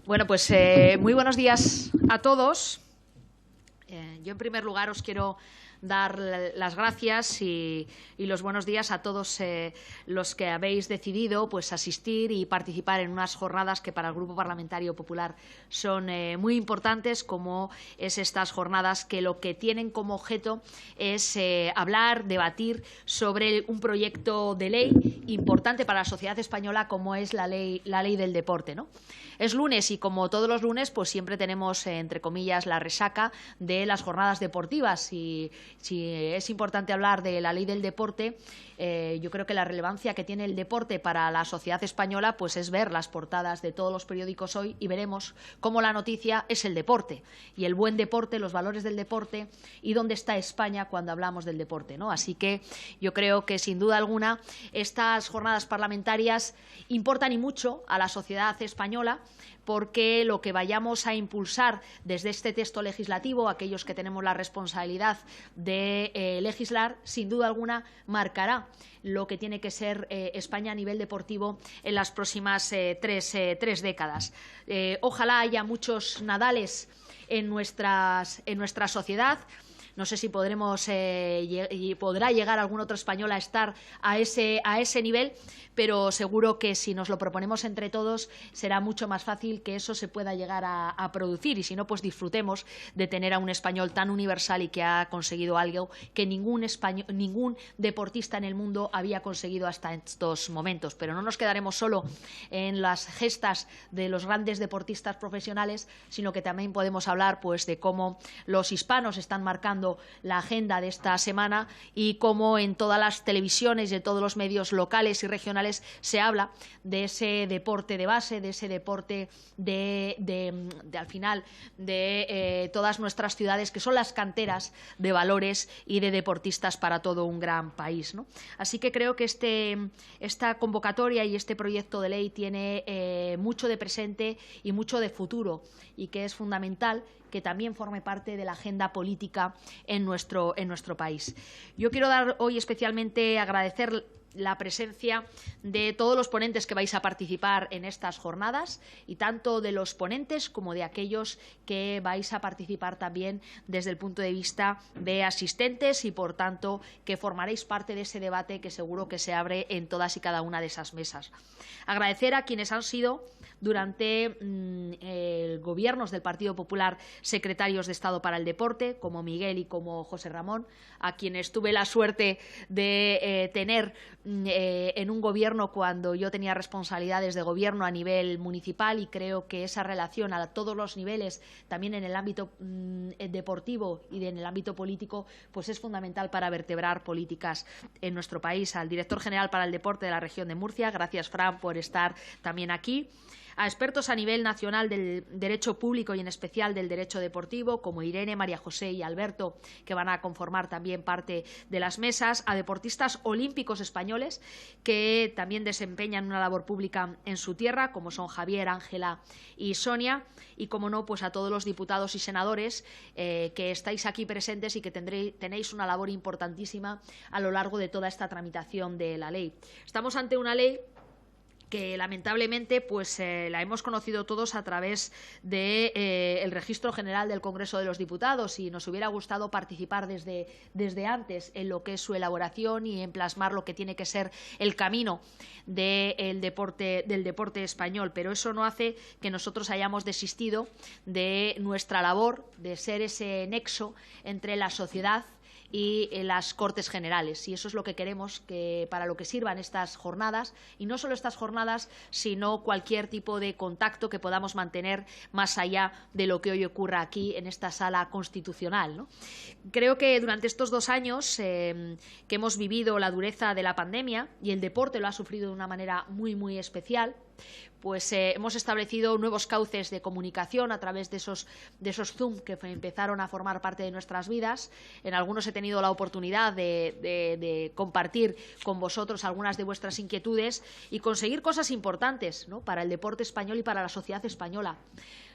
Bueno, pues muy buenos días a todos. Yo, en primer lugar, os quiero dar las gracias y los buenos días a todos los que habéis decidido pues asistir y participar en unas jornadas que para el Grupo Parlamentario Popular son muy importantes, como es estas jornadas que lo que tienen como objeto es hablar, debatir sobre un proyecto de ley importante para la sociedad española, como es la ley del deporte, ¿no? Es lunes y, como todos los lunes, pues siempre tenemos, entre comillas, la resaca de las jornadas deportivas. Y si es importante hablar de la ley del deporte, yo creo que la relevancia que tiene el deporte para la sociedad española pues es ver las portadas de todos los periódicos hoy y veremos cómo la noticia es el deporte y el buen deporte, los valores del deporte y dónde está España cuando hablamos del deporte, ¿no? Así que yo creo que, sin duda alguna, estas jornadas parlamentarias importan y mucho a la sociedad española, porque lo que vayamos a impulsar desde este texto legislativo, aquellos que tenemos la responsabilidad de legislar, sin duda alguna marcará lo que tiene que ser España a nivel deportivo en las próximas tres décadas. Ojalá haya muchos Nadales en nuestra sociedad. No sé si podremos y podrá llegar algún otro español a estar a ese nivel, pero seguro que si nos lo proponemos entre todos será mucho más fácil que eso se pueda llegar a producir, y si no, pues disfrutemos de tener a un español tan universal y que ha conseguido algo que ningún deportista en el mundo había conseguido hasta estos momentos. Pero no nos quedaremos solo en las gestas de los grandes deportistas profesionales, sino que también podemos hablar pues de cómo los hispanos están marcando la agenda de esta semana y cómo en todas las televisiones y en todos los medios locales y regionales se habla de ese deporte de base, de ese deporte al final de todas nuestras ciudades, que son las canteras de valores y de deportistas para todo un gran país, ¿no? Así que creo que esta convocatoria y este proyecto de ley tiene mucho de presente y mucho de futuro, y que es fundamental que también forme parte de la agenda política en nuestro país. Yo quiero hoy especialmente agradecer la presencia de todos los ponentes que vais a participar en estas jornadas, y tanto de los ponentes como de aquellos que vais a participar también desde el punto de vista de asistentes y, por tanto, que formaréis parte de ese debate que seguro que se abre en todas y cada una de esas mesas. Agradecer a quienes han sido durante gobiernos del Partido Popular secretarios de Estado para el deporte, como Miguel y como José Ramón, a quienes tuve la suerte de tener en un gobierno cuando yo tenía responsabilidades de gobierno a nivel municipal, y creo que esa relación a todos los niveles, también en el ámbito deportivo y en el ámbito político, pues es fundamental para vertebrar políticas en nuestro país. Al director general para el deporte de la región de Murcia, gracias, Fran, por estar también aquí. A expertos a nivel nacional del derecho público y en especial del derecho deportivo, como Irene, María José y Alberto, que van a conformar también parte de las mesas. A deportistas olímpicos españoles que también desempeñan una labor pública en su tierra, como son Javier, Ángela y Sonia. Y, como no, pues a todos los diputados y senadores que estáis aquí presentes y que tenéis una labor importantísima a lo largo de toda esta tramitación de la ley. Estamos ante una ley que lamentablemente pues la hemos conocido todos a través del Registro General del Congreso de los Diputados, y nos hubiera gustado participar desde antes en lo que es su elaboración y en plasmar lo que tiene que ser el camino del deporte español, pero eso no hace que nosotros hayamos desistido de nuestra labor de ser ese nexo entre la sociedad y las Cortes Generales. Y eso es lo que queremos, que para lo que sirvan estas jornadas, y no solo estas jornadas, sino cualquier tipo de contacto que podamos mantener más allá de lo que hoy ocurra aquí en esta sala constitucional, ¿no? Creo que durante estos 2 años que hemos vivido la dureza de la pandemia, y el deporte lo ha sufrido de una manera muy, muy especial, pues hemos establecido nuevos cauces de comunicación a través de esos Zoom que empezaron a formar parte de nuestras vidas. En algunos he tenido la oportunidad de compartir con vosotros algunas de vuestras inquietudes y conseguir cosas importantes, ¿no?, para el deporte español y para la sociedad española.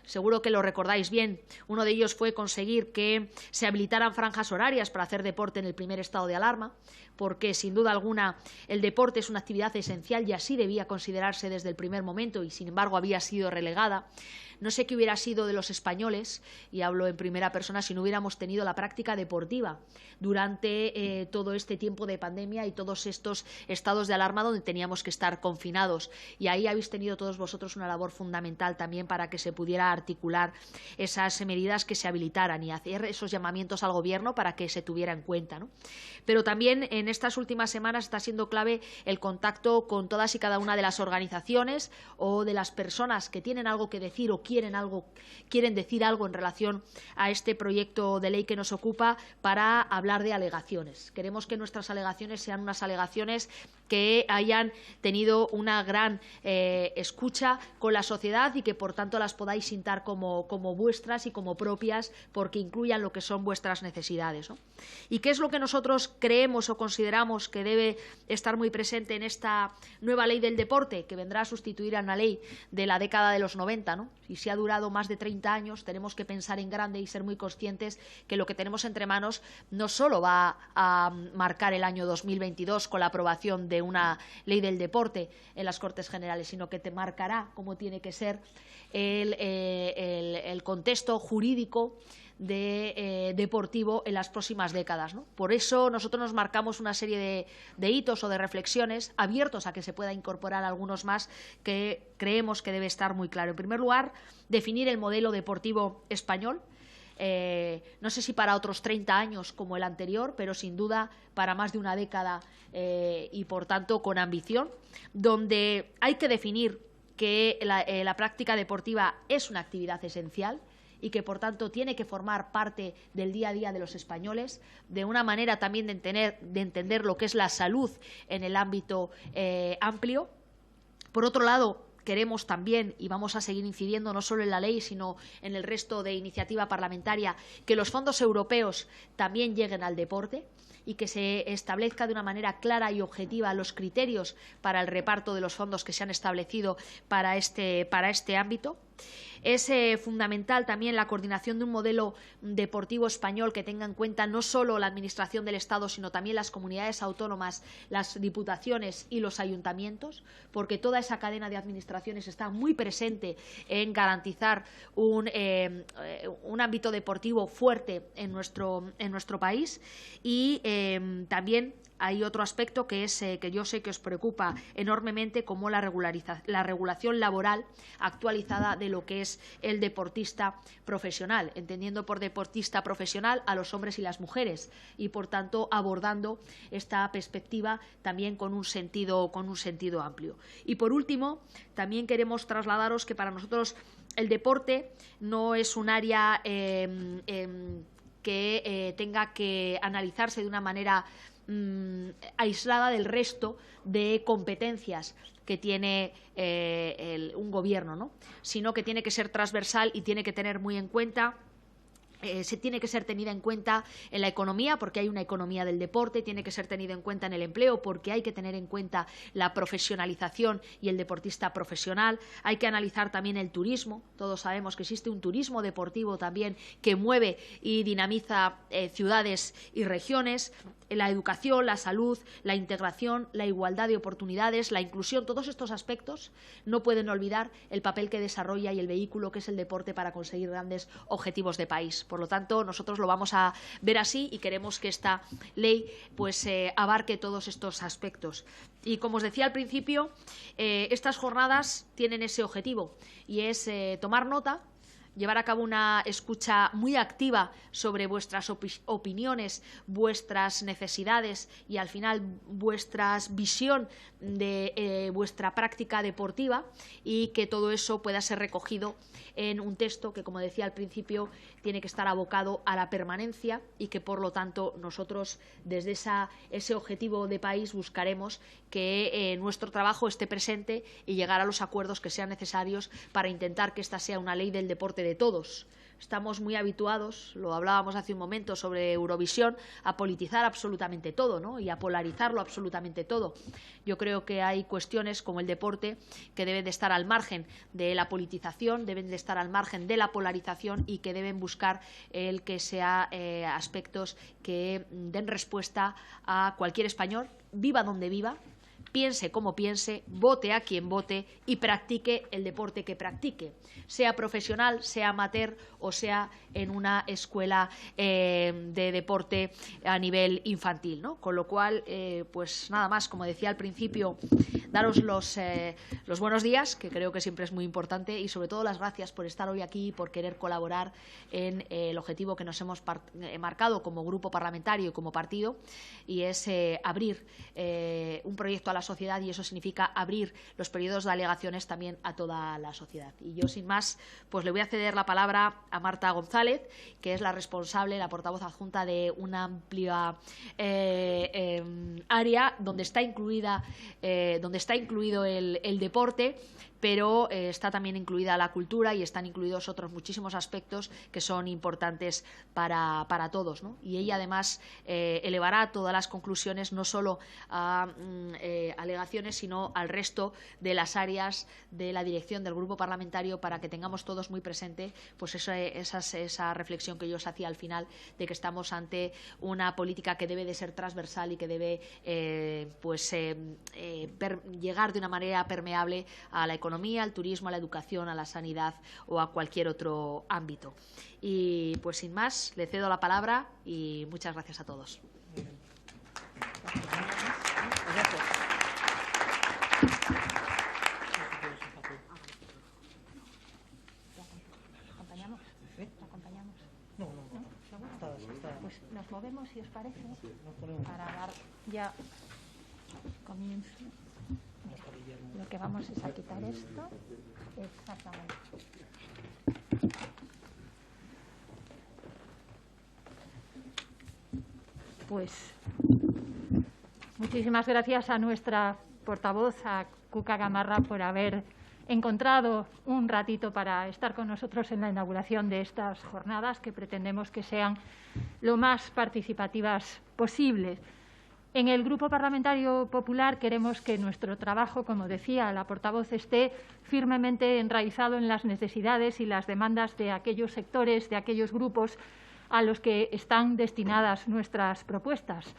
seguro que lo recordáis bien. Uno de ellos fue conseguir que se habilitaran franjas horarias para hacer deporte en el primer estado de alarma, porque sin duda alguna el deporte es una actividad esencial y así debía considerarse desde el primer momento y sin embargo había sido relegada. No sé qué hubiera sido de los españoles, y hablo en primera persona, si no hubiéramos tenido la práctica deportiva durante todo este tiempo de pandemia y todos estos estados de alarma donde teníamos que estar confinados. Y ahí habéis tenido todos vosotros una labor fundamental también para que se pudiera articular esas medidas que se habilitaran y hacer esos llamamientos al Gobierno para que se tuviera en cuenta, ¿no? Pero también en estas últimas semanas está siendo clave el contacto con todas y cada una de las organizaciones o de las personas que tienen algo que decir o quieren decir algo en relación a este proyecto de ley que nos ocupa para hablar de alegaciones. Queremos que nuestras alegaciones sean unas alegaciones que hayan tenido una gran escucha con la sociedad y que, por tanto, las podáis sintar como vuestras y como propias, porque incluyan lo que son vuestras necesidades, ¿no? ¿Y qué es lo que nosotros creemos o consideramos que debe estar muy presente en esta nueva ley del deporte, que vendrá a sustituir a una ley de la década de los 90, ¿no? Y si ha durado más de 30 años, tenemos que pensar en grande y ser muy conscientes que lo que tenemos entre manos no solo va a marcar el año 2022 con la aprobación de una ley del deporte en las Cortes Generales, sino que te marcará cómo tiene que ser el contexto jurídico deportivo en las próximas décadas, ¿no? Por eso nosotros nos marcamos una serie de hitos o de reflexiones abiertos a que se pueda incorporar algunos más que creemos que debe estar muy claro. En primer lugar, definir el modelo deportivo español. No sé si para otros 30 años como el anterior, pero sin duda para más de una década y, por tanto, con ambición, donde hay que definir que la práctica deportiva es una actividad esencial y que, por tanto, tiene que formar parte del día a día de los españoles, de una manera también de entender lo que es la salud en el ámbito amplio. Por otro lado, queremos también, y vamos a seguir incidiendo no solo en la ley, sino en el resto de iniciativa parlamentaria, que los fondos europeos también lleguen al deporte y que se establezca de una manera clara y objetiva los criterios para el reparto de los fondos que se han establecido para este ámbito. Es fundamental también la coordinación de un modelo deportivo español que tenga en cuenta no solo la Administración del Estado, sino también las comunidades autónomas, las diputaciones y los ayuntamientos, porque toda esa cadena de administraciones está muy presente en garantizar un ámbito deportivo fuerte en nuestro país. Y también hay otro aspecto que es que yo sé que os preocupa enormemente, como la regulación laboral actualizada de lo que es el deportista profesional, entendiendo por deportista profesional a los hombres y las mujeres y, por tanto, abordando esta perspectiva también con un sentido amplio. Y, por último, también queremos trasladaros que para nosotros el deporte no es un área que tenga que analizarse de una manera aislada del resto de competencias que tiene un gobierno, ¿no? Sino que tiene que ser transversal y tiene que tener muy en cuenta se tiene que ser tenida en cuenta en la economía, porque hay una economía del deporte, tiene que ser tenida en cuenta en el empleo, porque hay que tener en cuenta la profesionalización y el deportista profesional. Hay que analizar también el turismo. Todos sabemos que existe un turismo deportivo también que mueve y dinamiza ciudades y regiones. La educación, la salud, la integración, la igualdad de oportunidades, la inclusión, todos estos aspectos no pueden olvidar el papel que desarrolla y el vehículo que es el deporte para conseguir grandes objetivos de país. Por lo tanto, nosotros lo vamos a ver así y queremos que esta ley abarque todos estos aspectos. Y como os decía al principio, estas jornadas tienen ese objetivo y es tomar nota, llevar a cabo una escucha muy activa sobre vuestras opiniones, vuestras necesidades y, al final, vuestra visión de vuestra práctica deportiva, y que todo eso pueda ser recogido en un texto que, como decía al principio, tiene que estar abocado a la permanencia y que, por lo tanto, nosotros desde ese objetivo de país buscaremos que nuestro trabajo esté presente y llegar a los acuerdos que sean necesarios para intentar que esta sea una ley del deporte de todos. Estamos muy habituados, lo hablábamos hace un momento sobre Eurovisión, a politizar absolutamente todo, ¿no? Y a polarizarlo absolutamente todo. Yo creo que hay cuestiones como el deporte que deben de estar al margen de la politización, deben de estar al margen de la polarización y que deben buscar el que sea aspectos que den respuesta a cualquier español, viva donde viva, piense como piense, vote a quien vote y practique el deporte que practique, sea profesional, sea amateur o sea en una escuela de deporte a nivel infantil, ¿no? Con lo cual, pues nada más, como decía al principio, daros los buenos días, que creo que siempre es muy importante, y sobre todo las gracias por estar hoy aquí y por querer colaborar en el objetivo que nos hemos marcado como grupo parlamentario y como partido, y es abrir un proyecto a la sociedad, y eso significa abrir los periodos de alegaciones también a toda la sociedad. Y yo, sin más, pues le voy a ceder la palabra a Marta González, que es la responsable, la portavoz adjunta de una amplia área donde está incluido el deporte, pero está también incluida la cultura y están incluidos otros muchísimos aspectos que son importantes para todos, ¿no? Y ella, además, elevará todas las conclusiones no solo a alegaciones, sino al resto de las áreas de la dirección del grupo parlamentario, para que tengamos todos muy presente pues esa reflexión que yo os hacía al final, de que estamos ante una política que debe de ser transversal y que debe llegar de una manera permeable a la economía, al turismo, a la educación, a la sanidad o a cualquier otro ámbito. Y pues sin más, le cedo la palabra y muchas gracias a todos. Pues nos movemos, si os parece, para dar ya comienzo. Lo que vamos es a quitar esto. Exactamente. Pues muchísimas gracias a nuestra portavoz, a Cuca Gamarra, por haber encontrado un ratito para estar con nosotros en la inauguración de estas jornadas, que pretendemos que sean lo más participativas posibles. En el Grupo Parlamentario Popular queremos que nuestro trabajo, como decía la portavoz, esté firmemente enraizado en las necesidades y las demandas de aquellos sectores, de aquellos grupos a los que están destinadas nuestras propuestas.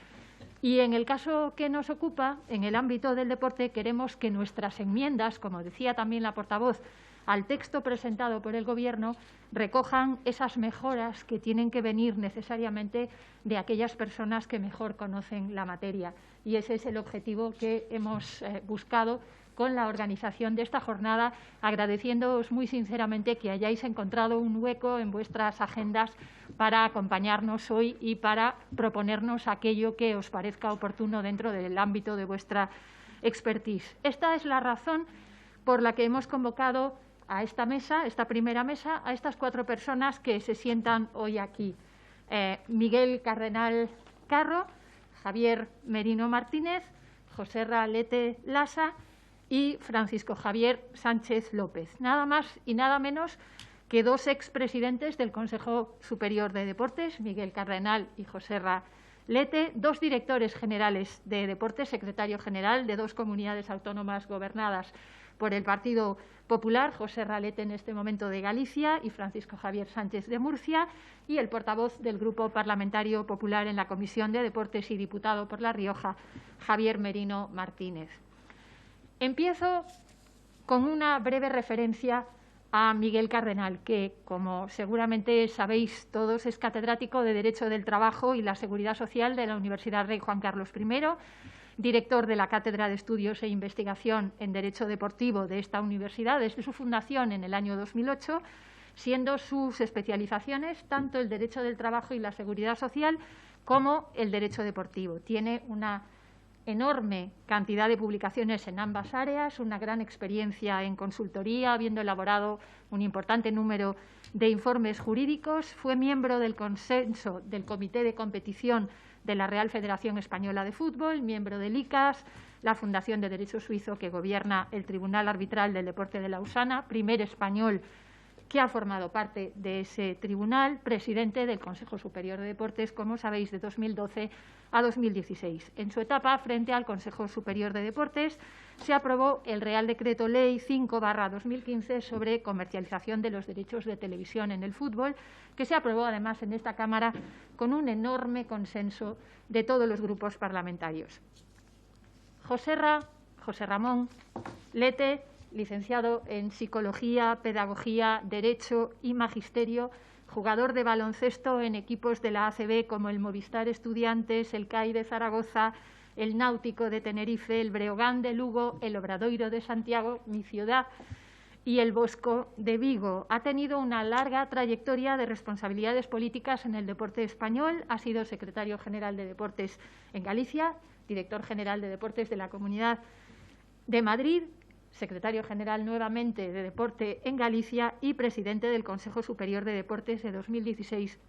Y en el caso que nos ocupa, en el ámbito del deporte, queremos que nuestras enmiendas, como decía también la portavoz, al texto presentado por el Gobierno, recojan esas mejoras que tienen que venir necesariamente de aquellas personas que mejor conocen la materia. Y ese es el objetivo que hemos buscado con la organización de esta jornada, agradeciéndoos muy sinceramente que hayáis encontrado un hueco en vuestras agendas para acompañarnos hoy y para proponernos aquello que os parezca oportuno dentro del ámbito de vuestra expertise. Esta es la razón por la que hemos convocado a esta mesa, esta primera mesa, a estas 4 personas que se sientan hoy aquí. Miguel Cardenal Carro, Javier Merino Martínez, Joserra Lete Lasa y Francisco Javier Sánchez López. Nada más y nada menos que 2 expresidentes del Consejo Superior de Deportes, Miguel Cardenal y Joserra Lete, 2 directores generales de Deportes, secretario general de 2 comunidades autónomas gobernadas por el Partido Popular, Joserra Lete en este momento de Galicia y Francisco Javier Sánchez de Murcia, y el portavoz del Grupo Parlamentario Popular en la Comisión de Deportes y diputado por La Rioja, Javier Merino Martínez. Empiezo con una breve referencia a Miguel Cardenal, que, como seguramente sabéis todos, es catedrático de Derecho del Trabajo y la Seguridad Social de la Universidad Rey Juan Carlos I, director de la Cátedra de Estudios e Investigación en Derecho Deportivo de esta universidad desde su fundación en el año 2008, siendo sus especializaciones tanto el Derecho del Trabajo y la Seguridad Social como el Derecho Deportivo. Tiene una enorme cantidad de publicaciones en ambas áreas, una gran experiencia en consultoría, habiendo elaborado un importante número de informes jurídicos. Fue miembro del consenso del Comité de Competición de la Real Federación Española de Fútbol, miembro del ICAS, la Fundación de Derecho Suizo que gobierna el Tribunal Arbitral del Deporte de Lausana, primer español que ha formado parte de ese tribunal, presidente del Consejo Superior de Deportes, como sabéis, de 2012 a 2016. En su etapa frente al Consejo Superior de Deportes se aprobó el Real Decreto Ley 5/2015 sobre comercialización de los derechos de televisión en el fútbol, que se aprobó además en esta Cámara con un enorme consenso de todos los grupos parlamentarios. José Ramón Lete, licenciado en Psicología, Pedagogía, Derecho y Magisterio, jugador de baloncesto en equipos de la ACB como el Movistar Estudiantes, el CAI de Zaragoza, el Náutico de Tenerife, el Breogán de Lugo, el Obradoiro de Santiago, mi ciudad, y el Bosco de Vigo. Ha tenido una larga trayectoria de responsabilidades políticas en el deporte español. Ha sido secretario general de Deportes en Galicia, director general de Deportes de la Comunidad de Madrid, secretario general nuevamente de Deporte en Galicia y presidente del Consejo Superior de Deportes de 2016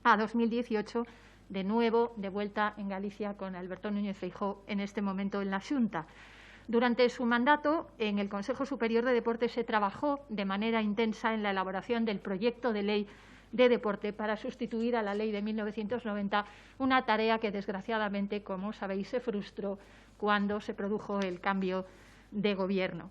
a 2018, de nuevo de vuelta en Galicia con Alberto Núñez Feijóo, en este momento en la Xunta. Durante su mandato en el Consejo Superior de Deportes se trabajó de manera intensa en la elaboración del proyecto de ley de deporte para sustituir a la ley de 1990, una tarea que desgraciadamente, como sabéis, se frustró cuando se produjo el cambio de Gobierno.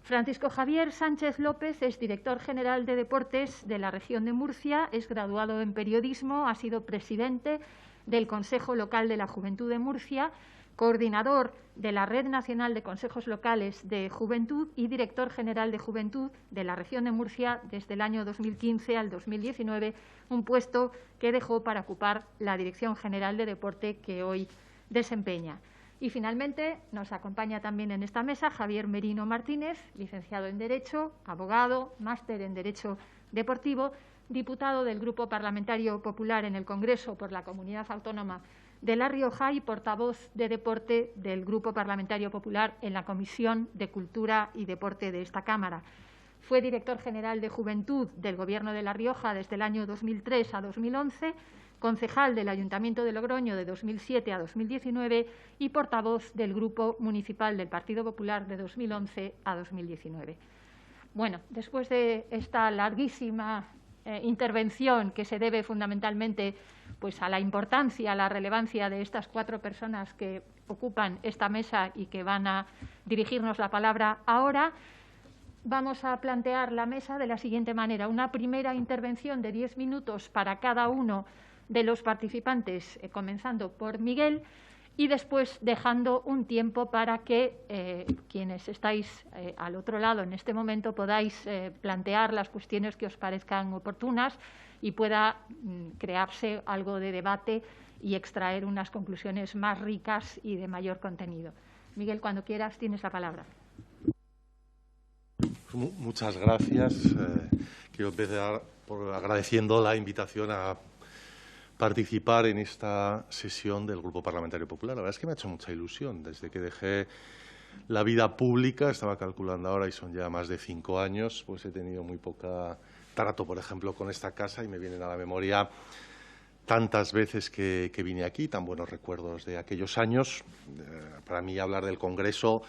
Francisco Javier Sánchez López es director general de Deportes de la región de Murcia, es graduado en periodismo, ha sido presidente del Consejo Local de la Juventud de Murcia, coordinador de la Red Nacional de Consejos Locales de Juventud y director general de Juventud de la región de Murcia desde el año 2015 al 2019, un puesto que dejó para ocupar la Dirección General de Deporte que hoy desempeña. Y finalmente nos acompaña también en esta mesa Javier Merino Martínez, licenciado en Derecho, abogado, máster en Derecho Deportivo, diputado del Grupo Parlamentario Popular en el Congreso por la Comunidad Autónoma de La Rioja y portavoz de Deporte del Grupo Parlamentario Popular en la Comisión de Cultura y Deporte de esta Cámara. Fue director general de Juventud del Gobierno de La Rioja desde el año 2003 a 2011, concejal del Ayuntamiento de Logroño de 2007 a 2019 y portavoz del Grupo Municipal del Partido Popular de 2011 a 2019. Bueno, después de esta larguísima intervención que se debe fundamentalmente pues, a la importancia, a la relevancia de estas 4 personas que ocupan esta mesa y que van a dirigirnos la palabra ahora, vamos a plantear la mesa de la siguiente manera. Una primera intervención de 10 minutos para cada uno de los participantes, comenzando por Miguel, y después dejando un tiempo para que quienes estáis al otro lado en este momento podáis plantear las cuestiones que os parezcan oportunas y pueda crearse algo de debate y extraer unas conclusiones más ricas y de mayor contenido. Miguel, cuando quieras, tienes la palabra. Muchas gracias. Quiero empezar por agradeciendo la invitación a participar en esta sesión del Grupo Parlamentario Popular. La verdad es que me ha hecho mucha ilusión. Desde que dejé la vida pública, estaba calculando ahora y son ya más de 5 años, pues he tenido muy poca trato, por ejemplo, con esta casa y me vienen a la memoria tantas veces que vine aquí, tan buenos recuerdos de aquellos años. Para mí hablar del Congreso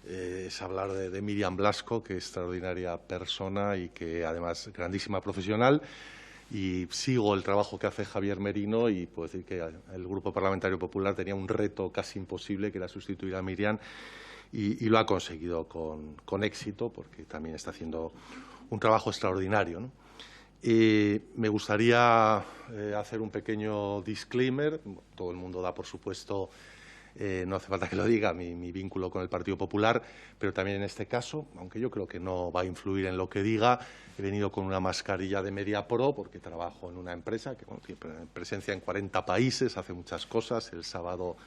es hablar de Miriam Blasco, que es extraordinaria persona y que además grandísima profesional. Y sigo el trabajo que hace Javier Merino y puedo decir que el Grupo Parlamentario Popular tenía un reto casi imposible, que era sustituir a Miriam, y lo ha conseguido con éxito, porque también está haciendo un trabajo extraordinario, ¿no? Me gustaría hacer un pequeño disclaimer. Todo el mundo da, por supuesto, no hace falta que lo diga, mi vínculo con el Partido Popular, pero también en este caso, aunque yo creo que no va a influir en lo que diga, he venido con una mascarilla de Mediapro porque trabajo en una empresa que tiene presencia en 40 países, hace muchas cosas. El sábado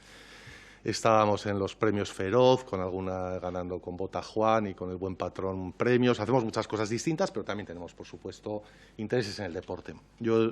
estábamos en los premios Feroz, con alguna ganando con Bota Juan y con el Buen Patrón premios. Hacemos muchas cosas distintas, pero también tenemos, por supuesto, intereses en el deporte. Yo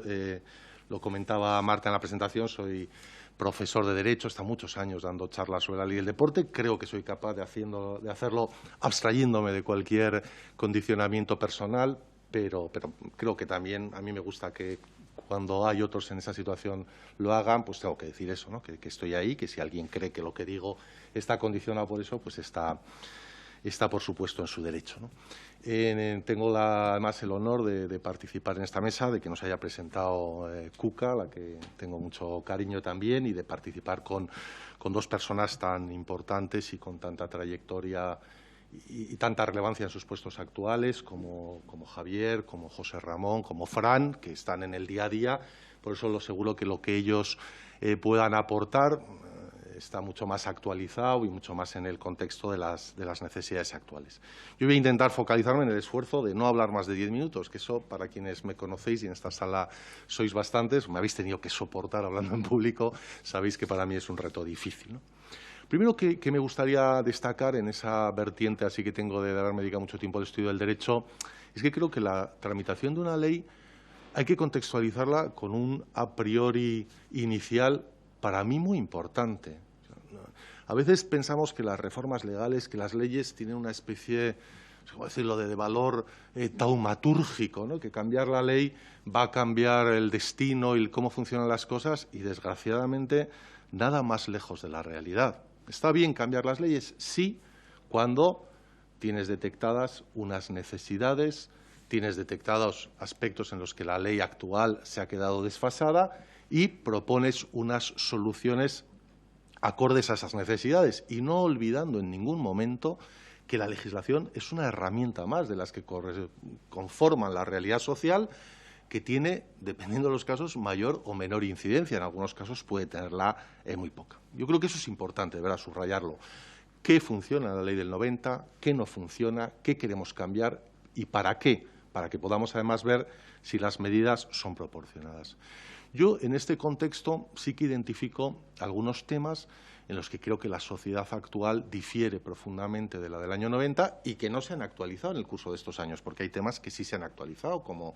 lo comentaba Marta en la presentación, soy profesor de Derecho, está muchos años dando charlas sobre la ley del deporte. Creo que soy capaz de hacerlo abstrayéndome de cualquier condicionamiento personal, pero creo que también a mí me gusta que cuando hay otros en esa situación lo hagan, pues tengo que decir eso, ¿no? Que estoy ahí, que si alguien cree que lo que digo está condicionado por eso, pues está está, por supuesto, en su derecho, ¿no? Tengo además el honor de participar en esta mesa, de que nos haya presentado Cuca, a la que tengo mucho cariño también, y de participar con dos personas tan importantes y con tanta trayectoria y tanta relevancia en sus puestos actuales como Javier, como José Ramón, como Fran, que están en el día a día. Por eso seguro que lo que ellos puedan aportar está mucho más actualizado y mucho más en el contexto de las necesidades actuales. Yo voy a intentar focalizarme en el esfuerzo de no hablar más de 10 minutos, que eso, para quienes me conocéis y en esta sala sois bastantes, me habéis tenido que soportar hablando en público, sabéis que para mí es un reto difícil, ¿no? Primero que me gustaría destacar en esa vertiente, así que tengo de haberme dedicado mucho tiempo al estudio del derecho, es que creo que la tramitación de una ley hay que contextualizarla con un a priori inicial para mí muy importante. A veces pensamos que las reformas legales, que las leyes tienen una especie, ¿cómo decirlo?, de valor taumatúrgico, ¿no? Que cambiar la ley va a cambiar el destino y cómo funcionan las cosas y, desgraciadamente, nada más lejos de la realidad. ¿Está bien cambiar las leyes? Sí, cuando tienes detectadas unas necesidades, tienes detectados aspectos en los que la ley actual se ha quedado desfasada y propones unas soluciones acordes a esas necesidades y no olvidando en ningún momento que la legislación es una herramienta más de las que conforman la realidad social, que tiene, dependiendo de los casos, mayor o menor incidencia. En algunos casos puede tenerla muy poca. Yo creo que eso es importante, de verdad, subrayarlo. ¿Qué funciona en la ley del 90? ¿Qué no funciona? ¿Qué queremos cambiar? ¿Y para qué? Para que podamos, además, ver si las medidas son proporcionadas. Yo, en este contexto, sí que identifico algunos temas en los que creo que la sociedad actual difiere profundamente de la del año 90 y que no se han actualizado en el curso de estos años, porque hay temas que sí se han actualizado, como,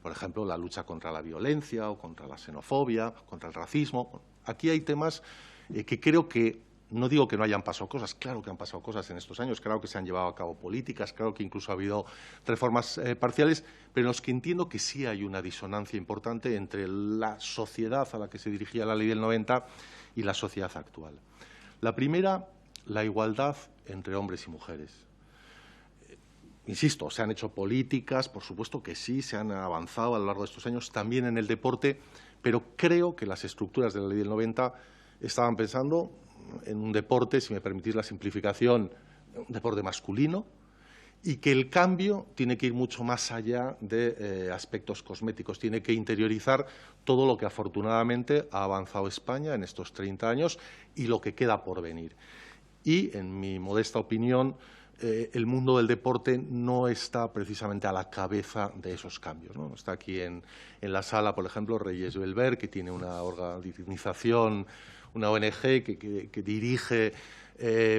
por ejemplo, la lucha contra la violencia o contra la xenofobia, contra el racismo. Aquí hay temas que creo que, no digo que no hayan pasado cosas, claro que han pasado cosas en estos años, claro que se han llevado a cabo políticas, claro que incluso ha habido reformas parciales, pero en los que entiendo que sí hay una disonancia importante entre la sociedad a la que se dirigía la ley del 90 y la sociedad actual. La primera, la igualdad entre hombres y mujeres. Insisto, se han hecho políticas, por supuesto que sí, se han avanzado a lo largo de estos años, también en el deporte, pero creo que las estructuras de la ley del 90 estaban pensando en un deporte, si me permitís la simplificación, un deporte masculino, y que el cambio tiene que ir mucho más allá de aspectos cosméticos, tiene que interiorizar todo lo que afortunadamente ha avanzado España en estos 30 años y lo que queda por venir. Y, en mi modesta opinión, el mundo del deporte no está precisamente a la cabeza de esos cambios, ¿no? Está aquí en la sala, por ejemplo, Reyes Belver, que tiene una organización, una ONG que dirige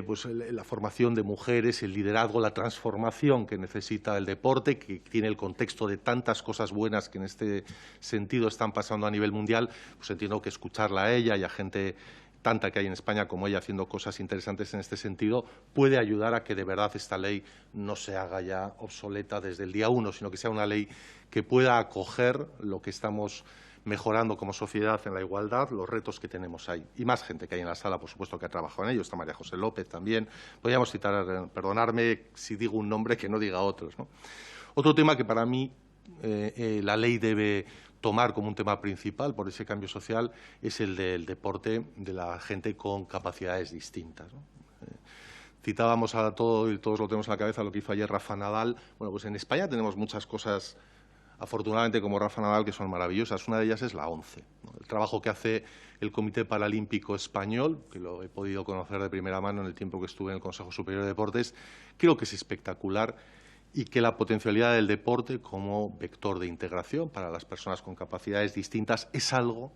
pues la formación de mujeres, el liderazgo, la transformación que necesita el deporte, que tiene el contexto de tantas cosas buenas que en este sentido están pasando a nivel mundial. Pues entiendo que escucharla a ella y a gente tanta que hay en España como ella haciendo cosas interesantes en este sentido, puede ayudar a que de verdad esta ley no se haga ya obsoleta desde el día 1, sino que sea una ley que pueda acoger lo que estamos mejorando como sociedad en la igualdad, los retos que tenemos ahí. Y más gente que hay en la sala, por supuesto, que ha trabajado en ello. Está María José López también. Podríamos citar, perdonarme si digo un nombre que no diga otros, ¿no? Otro tema que para mí la ley debe tomar como un tema principal por ese cambio social es el del deporte de la gente con capacidades distintas, ¿no? Citábamos a todo y todos lo tenemos en la cabeza lo que hizo ayer Rafa Nadal. Bueno, pues en España tenemos muchas cosas, afortunadamente, como Rafa Nadal, que son maravillosas. Una de ellas es la ONCE, ¿no? El trabajo que hace el Comité Paralímpico Español, que lo he podido conocer de primera mano en el tiempo que estuve en el Consejo Superior de Deportes, creo que es espectacular y que la potencialidad del deporte como vector de integración para las personas con capacidades distintas es algo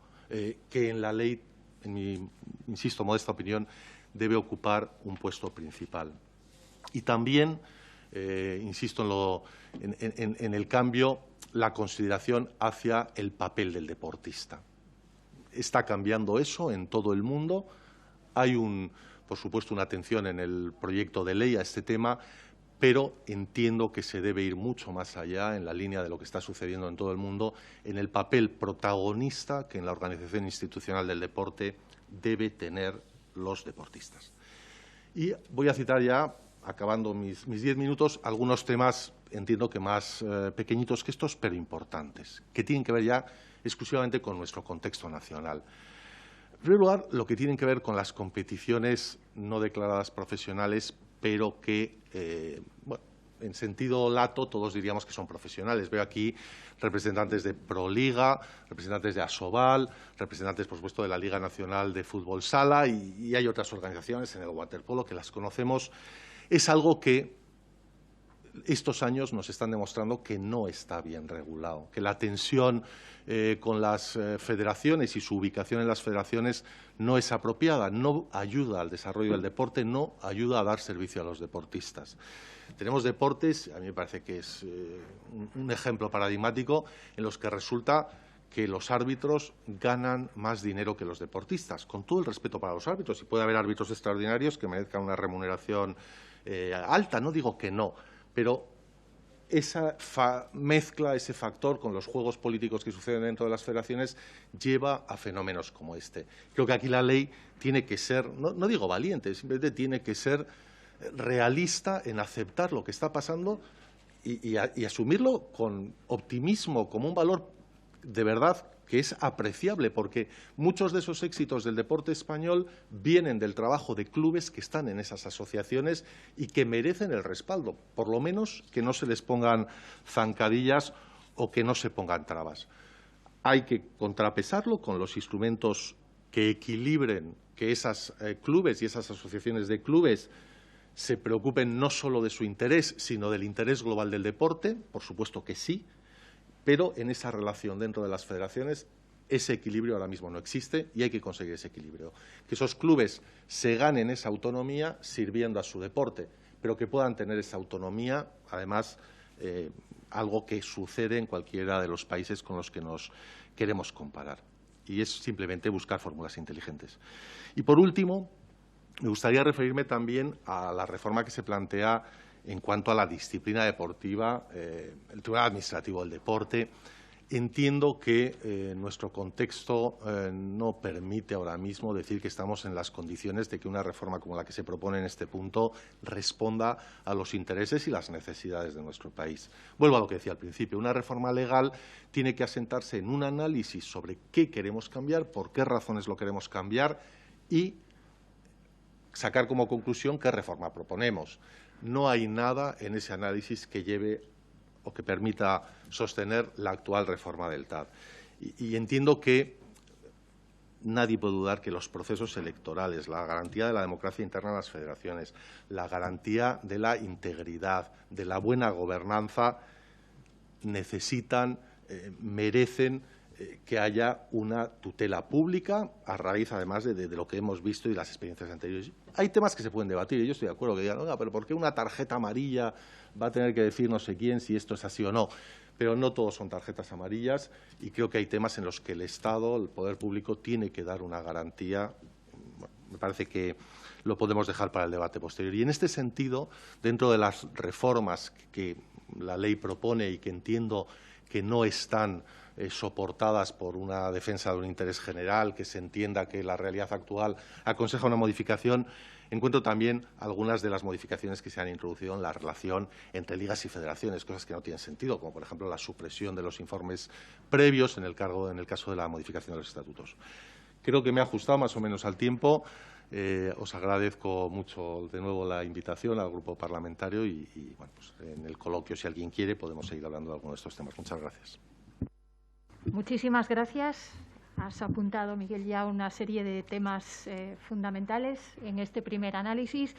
que en la ley, en mi, insisto, modesta opinión, debe ocupar un puesto principal. Y también, insisto en el cambio, la consideración hacia el papel del deportista. Está cambiando eso en todo el mundo. Hay, por supuesto, una atención en el proyecto de ley a este tema, pero entiendo que se debe ir mucho más allá, en la línea de lo que está sucediendo en todo el mundo, en el papel protagonista que en la organización institucional del deporte debe tener los deportistas. Y voy a citar ya acabando mis 10 minutos, algunos temas, entiendo que más pequeñitos que estos, pero importantes, que tienen que ver ya exclusivamente con nuestro contexto nacional. En primer lugar, lo que tienen que ver con las competiciones no declaradas profesionales, pero que, bueno, en sentido lato, todos diríamos que son profesionales. Veo aquí representantes de Proliga, representantes de Asobal, representantes, por supuesto, de la Liga Nacional de Fútbol Sala y hay otras organizaciones en el waterpolo que las conocemos. Es algo que estos años nos están demostrando que no está bien regulado, que la tensión con las federaciones y su ubicación en las federaciones no es apropiada, no ayuda al desarrollo del deporte, no ayuda a dar servicio a los deportistas. Tenemos deportes, a mí me parece que es un ejemplo paradigmático, en los que resulta que los árbitros ganan más dinero que los deportistas, con todo el respeto para los árbitros. Y puede haber árbitros extraordinarios que merezcan una remuneración alta, no digo que no, pero esa mezcla, ese factor con los juegos políticos que suceden dentro de las federaciones lleva a fenómenos como este. Creo que aquí la ley tiene que ser, no digo valiente, simplemente tiene que ser realista en aceptar lo que está pasando y asumirlo con optimismo, como un valor de verdad que es apreciable, porque muchos de esos éxitos del deporte español vienen del trabajo de clubes que están en esas asociaciones y que merecen el respaldo, por lo menos que no se les pongan zancadillas o que no se pongan trabas. Hay que contrapesarlo con los instrumentos que equilibren que esos clubes y esas asociaciones de clubes se preocupen no solo de su interés, sino del interés global del deporte, por supuesto que sí, pero en esa relación dentro de las federaciones ese equilibrio ahora mismo no existe y hay que conseguir ese equilibrio. Que esos clubes se ganen esa autonomía sirviendo a su deporte, pero que puedan tener esa autonomía, además, algo que sucede en cualquiera de los países con los que nos queremos comparar. Y es simplemente buscar fórmulas inteligentes. Y, por último, me gustaría referirme también a la reforma que se plantea en cuanto a la disciplina deportiva, el Tribunal Administrativo del Deporte. Entiendo que nuestro contexto no permite ahora mismo decir que estamos en las condiciones de que una reforma como la que se propone en este punto responda a los intereses y las necesidades de nuestro país. Vuelvo a lo que decía al principio. Una reforma legal tiene que asentarse en un análisis sobre qué queremos cambiar, por qué razones lo queremos cambiar y sacar como conclusión qué reforma proponemos. No hay nada en ese análisis que lleve o que permita sostener la actual reforma del TAD. Y entiendo que nadie puede dudar que los procesos electorales, la garantía de la democracia interna en las federaciones, la garantía de la integridad, de la buena gobernanza, necesitan, merecen que haya una tutela pública a raíz, además, de lo que hemos visto y las experiencias anteriores. Hay temas que se pueden debatir y yo estoy de acuerdo que digan, oiga, pero ¿por qué una tarjeta amarilla va a tener que decir no sé quién si esto es así o no? Pero no todos son tarjetas amarillas y creo que hay temas en los que el Estado, el poder público, tiene que dar una garantía. Bueno, me parece que lo podemos dejar para el debate posterior. Y en este sentido, dentro de las reformas que la ley propone y que entiendo que no están soportadas por una defensa de un interés general, que se entienda que la realidad actual aconseja una modificación, encuentro también algunas de las modificaciones que se han introducido en la relación entre ligas y federaciones, cosas que no tienen sentido, como por ejemplo la supresión de los informes previos en el caso de la modificación de los estatutos. Creo que me he ajustado más o menos al tiempo. Os agradezco mucho de nuevo la invitación al grupo parlamentario y bueno, pues en el coloquio, si alguien quiere, podemos seguir hablando de algunos de estos temas. Muchas gracias. Muchísimas gracias. Has apuntado, Miguel, ya una serie de temas fundamentales en este primer análisis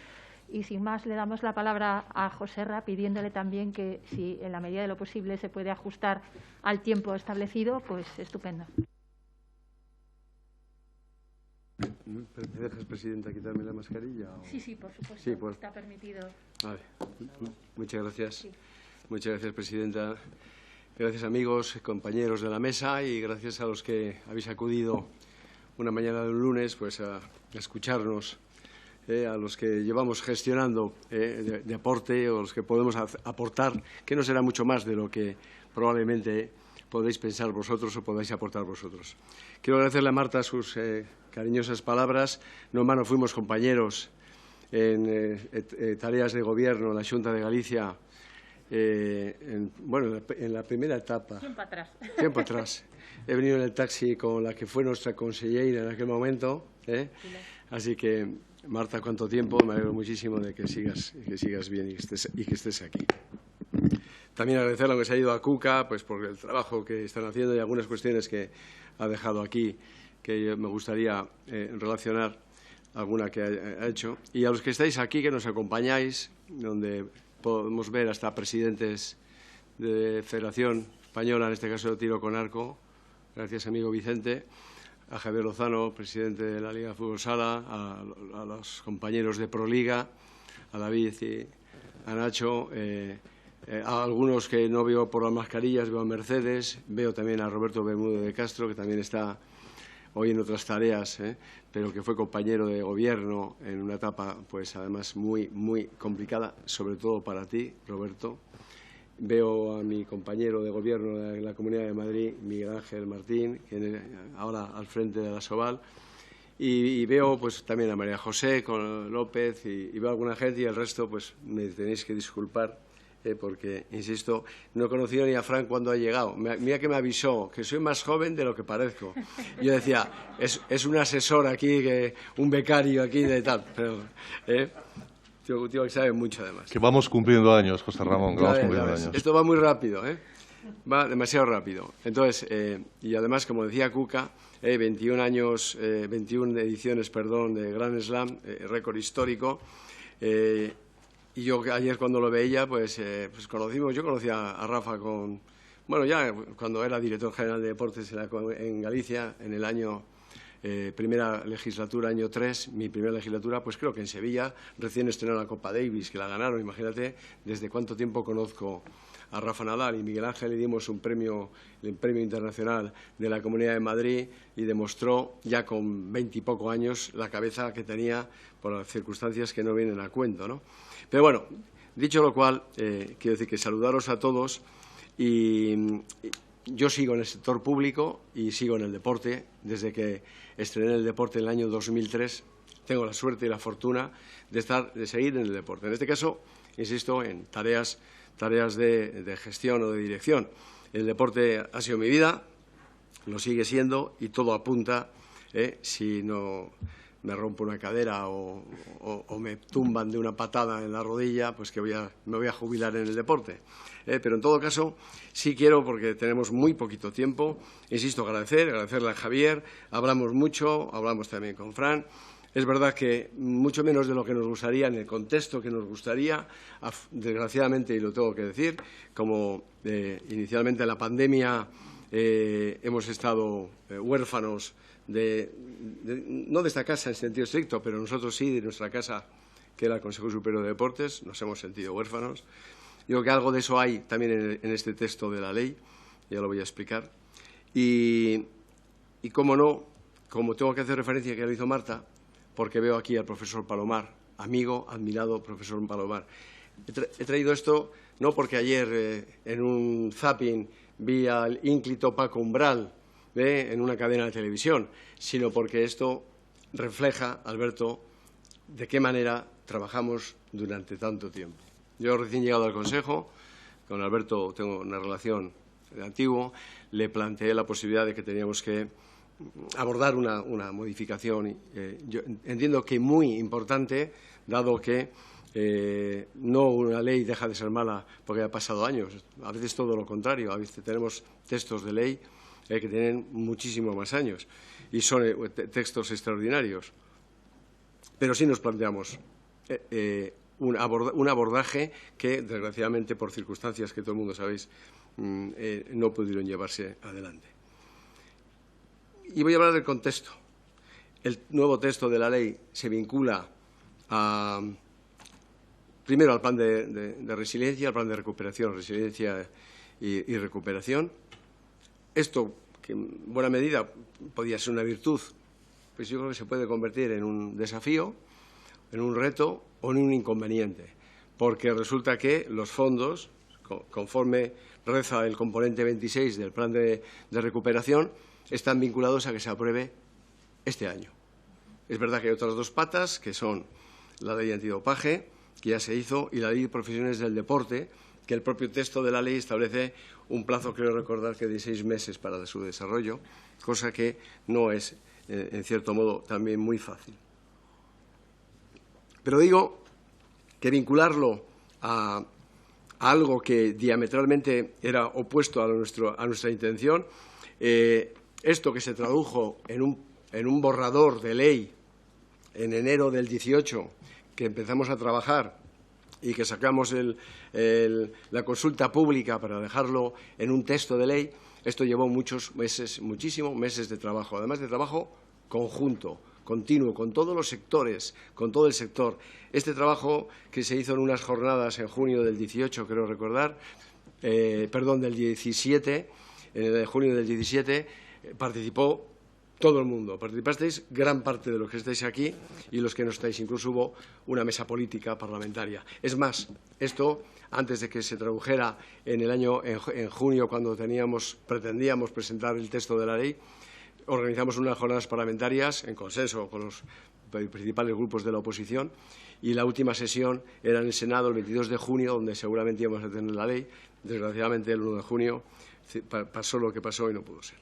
y, sin más, le damos la palabra a Joserra, pidiéndole también que, si en la medida de lo posible se puede ajustar al tiempo establecido, pues estupendo. ¿Me dejas, Presidenta, quitarme la mascarilla? ¿O? Sí, por supuesto. Sí, pues, está permitido. Vale. Muchas gracias. Sí. Muchas gracias, Presidenta. Gracias, amigos, compañeros de la mesa, y gracias a los que habéis acudido una mañana de un lunes pues a escucharnos, a los que llevamos gestionando deporte o los que podemos aportar, que no será mucho más de lo que probablemente podéis pensar vosotros o podáis aportar vosotros. Quiero agradecerle a Marta sus cariñosas palabras. No en vano fuimos compañeros en tareas de gobierno en la Xunta de Galicia, en la primera etapa. Tiempo atrás. He venido en el taxi con la que fue nuestra consellera en aquel momento. Así que, Marta, ¿cuánto tiempo? Me alegro muchísimo de que sigas bien y que estés aquí. También agradecer a lo que se ha ido a Cuca, pues por el trabajo que están haciendo y algunas cuestiones que ha dejado aquí, que me gustaría relacionar alguna que ha hecho. Y a los que estáis aquí, que nos acompañáis, donde podemos ver hasta presidentes de Federación Española, en este caso de tiro con arco. Gracias, amigo Vicente. A Javier Lozano, presidente de la Liga de Fútbol Sala, a los compañeros de Proliga, a David y a Nacho, a algunos que no veo por las mascarillas, veo a Mercedes, veo también a Roberto Bermúdez de Castro, que también está hoy en otras tareas, pero que fue compañero de gobierno en una etapa, pues además muy, muy complicada, sobre todo para ti, Roberto. Veo a mi compañero de gobierno de la Comunidad de Madrid, Miguel Ángel Martín, que ahora al frente de la Soval, y veo pues también a María José con López y veo a alguna gente y el resto pues me tenéis que disculpar porque, insisto, no he conocido ni a Frank cuando ha llegado. Mira que me avisó que soy más joven de lo que parezco. Yo decía, es un asesor aquí, un becario aquí de tal, pero... Tío que sabe mucho, además. Que vamos cumpliendo años, José Ramón, que vamos cumpliendo años. Esto va muy rápido, va demasiado rápido. Entonces, y además, como decía Cuca, 21 ediciones, de Grand Slam, récord histórico. Y yo ayer cuando lo veía, pues conocimos, yo conocía a Rafa ya cuando era director general de deportes en Galicia, en el año... primera legislatura, año 3, mi primera legislatura, pues creo que en Sevilla, recién estrenó la Copa Davis, que la ganaron. Imagínate desde cuánto tiempo conozco a Rafa Nadal y Miguel Ángel, le dimos el premio internacional de la Comunidad de Madrid y demostró ya con 20 y poco años la cabeza que tenía por las circunstancias que no vienen a cuento, ¿no? Pero bueno, dicho lo cual, quiero decir que saludaros a todos y yo sigo en el sector público y sigo en el deporte. Desde que estrené el deporte en el año 2003, tengo la suerte y la fortuna de seguir en el deporte. En este caso, insisto, en tareas de gestión o de dirección. El deporte ha sido mi vida, lo sigue siendo y todo apunta, si no me rompo una cadera o me tumban de una patada en la rodilla, pues que me voy a jubilar en el deporte. Pero en todo caso, sí quiero, porque tenemos muy poquito tiempo, insisto, agradecerle a Javier. Hablamos mucho, hablamos también con Fran. Es verdad que mucho menos de lo que nos gustaría, en el contexto que nos gustaría, desgraciadamente, y lo tengo que decir, como inicialmente en la pandemia hemos estado huérfanos no de esta casa en sentido estricto, pero nosotros sí, de nuestra casa, que era el Consejo Superior de Deportes, nos hemos sentido huérfanos. Digo que algo de eso hay también en este texto de la ley, ya lo voy a explicar. Y cómo no, como tengo que hacer referencia, que lo hizo Marta, porque veo aquí al profesor Palomar, amigo, admirado profesor Palomar. He traído esto no porque ayer en un zapping vi al ínclito Paco Umbral en una cadena de televisión, sino porque esto refleja, Alberto, de qué manera trabajamos durante tanto tiempo. Yo recién llegado al Consejo, con Alberto tengo una relación de antiguo, le planteé la posibilidad de que teníamos que abordar una modificación. Yo entiendo que muy importante, dado que no una ley deja de ser mala porque ha pasado años, a veces todo lo contrario, a veces tenemos textos de ley que tienen muchísimos más años y son textos extraordinarios. Pero sí nos planteamos un abordaje que, desgraciadamente, por circunstancias que todo el mundo sabéis, no pudieron llevarse adelante. Y voy a hablar del contexto. El nuevo texto de la ley se vincula primero al plan de resiliencia, al plan de recuperación, resiliencia y recuperación. Esto, que en buena medida podía ser una virtud, pues yo creo que se puede convertir en un desafío, en un reto o en un inconveniente, porque resulta que los fondos, conforme reza el componente 26 del plan de recuperación, están vinculados a que se apruebe este año. Es verdad que hay otras dos patas, que son la ley antidopaje, que ya se hizo, y la ley de profesiones del deporte, que el propio texto de la ley establece un plazo, creo recordar, que de 6 meses para su desarrollo, cosa que no es, en cierto modo, también muy fácil. Pero digo que vincularlo a algo que diametralmente era opuesto a nuestra intención, esto que se tradujo en un borrador de ley en enero del 18, que empezamos a trabajar y que sacamos la consulta pública para dejarlo en un texto de ley, esto llevó muchísimos meses de trabajo, además de trabajo conjunto, continuo, con todos los sectores, con todo el sector. Este trabajo que se hizo en unas jornadas en junio del 18, creo recordar, del 17, en junio del 17, participó todo el mundo. Participasteis gran parte de los que estáis aquí y los que no estáis. Incluso hubo una mesa política parlamentaria. Es más, esto, antes de que se tradujera en junio, cuando pretendíamos presentar el texto de la ley, organizamos unas jornadas parlamentarias en consenso con los principales grupos de la oposición, y la última sesión era en el Senado el 22 de junio, donde seguramente íbamos a tener la ley. Desgraciadamente, el 1 de junio pasó lo que pasó y no pudo ser.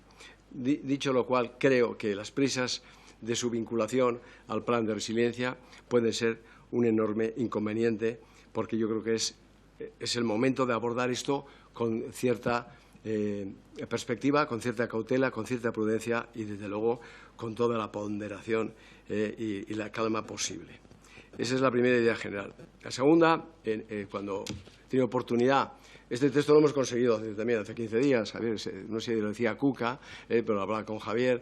Dicho lo cual, creo que las prisas de su vinculación al plan de resiliencia pueden ser un enorme inconveniente, porque yo creo que es el momento de abordar esto con cierta perspectiva, con cierta cautela, con cierta prudencia y, desde luego, con toda la ponderación y la calma posible. Esa es la primera idea general. La segunda, cuando he tenido oportunidad, este texto lo hemos conseguido también hace 15 días, Javier, no sé si lo decía Cuca, pero lo hablaba con Javier,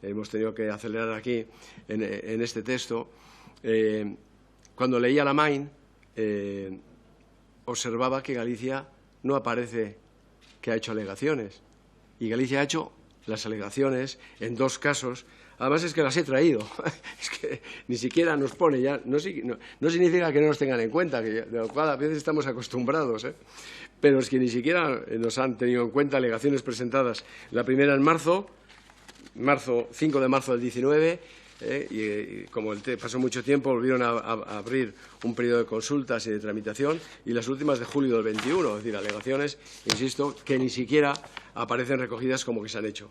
hemos tenido que acelerar aquí en este texto. Cuando leía la Main, observaba que Galicia no aparece que ha hecho alegaciones, y Galicia ha hecho las alegaciones en 2 casos. Además, es que las he traído. Es que ni siquiera nos pone ya. No significa que no nos tengan en cuenta, de lo cual a veces estamos acostumbrados, pero es que ni siquiera nos han tenido en cuenta alegaciones presentadas. La primera en marzo, 5 de marzo del 19, y como pasó mucho tiempo, volvieron a abrir un periodo de consultas y de tramitación, y las últimas de julio del 21, es decir, alegaciones, insisto, que ni siquiera aparecen recogidas como que se han hecho.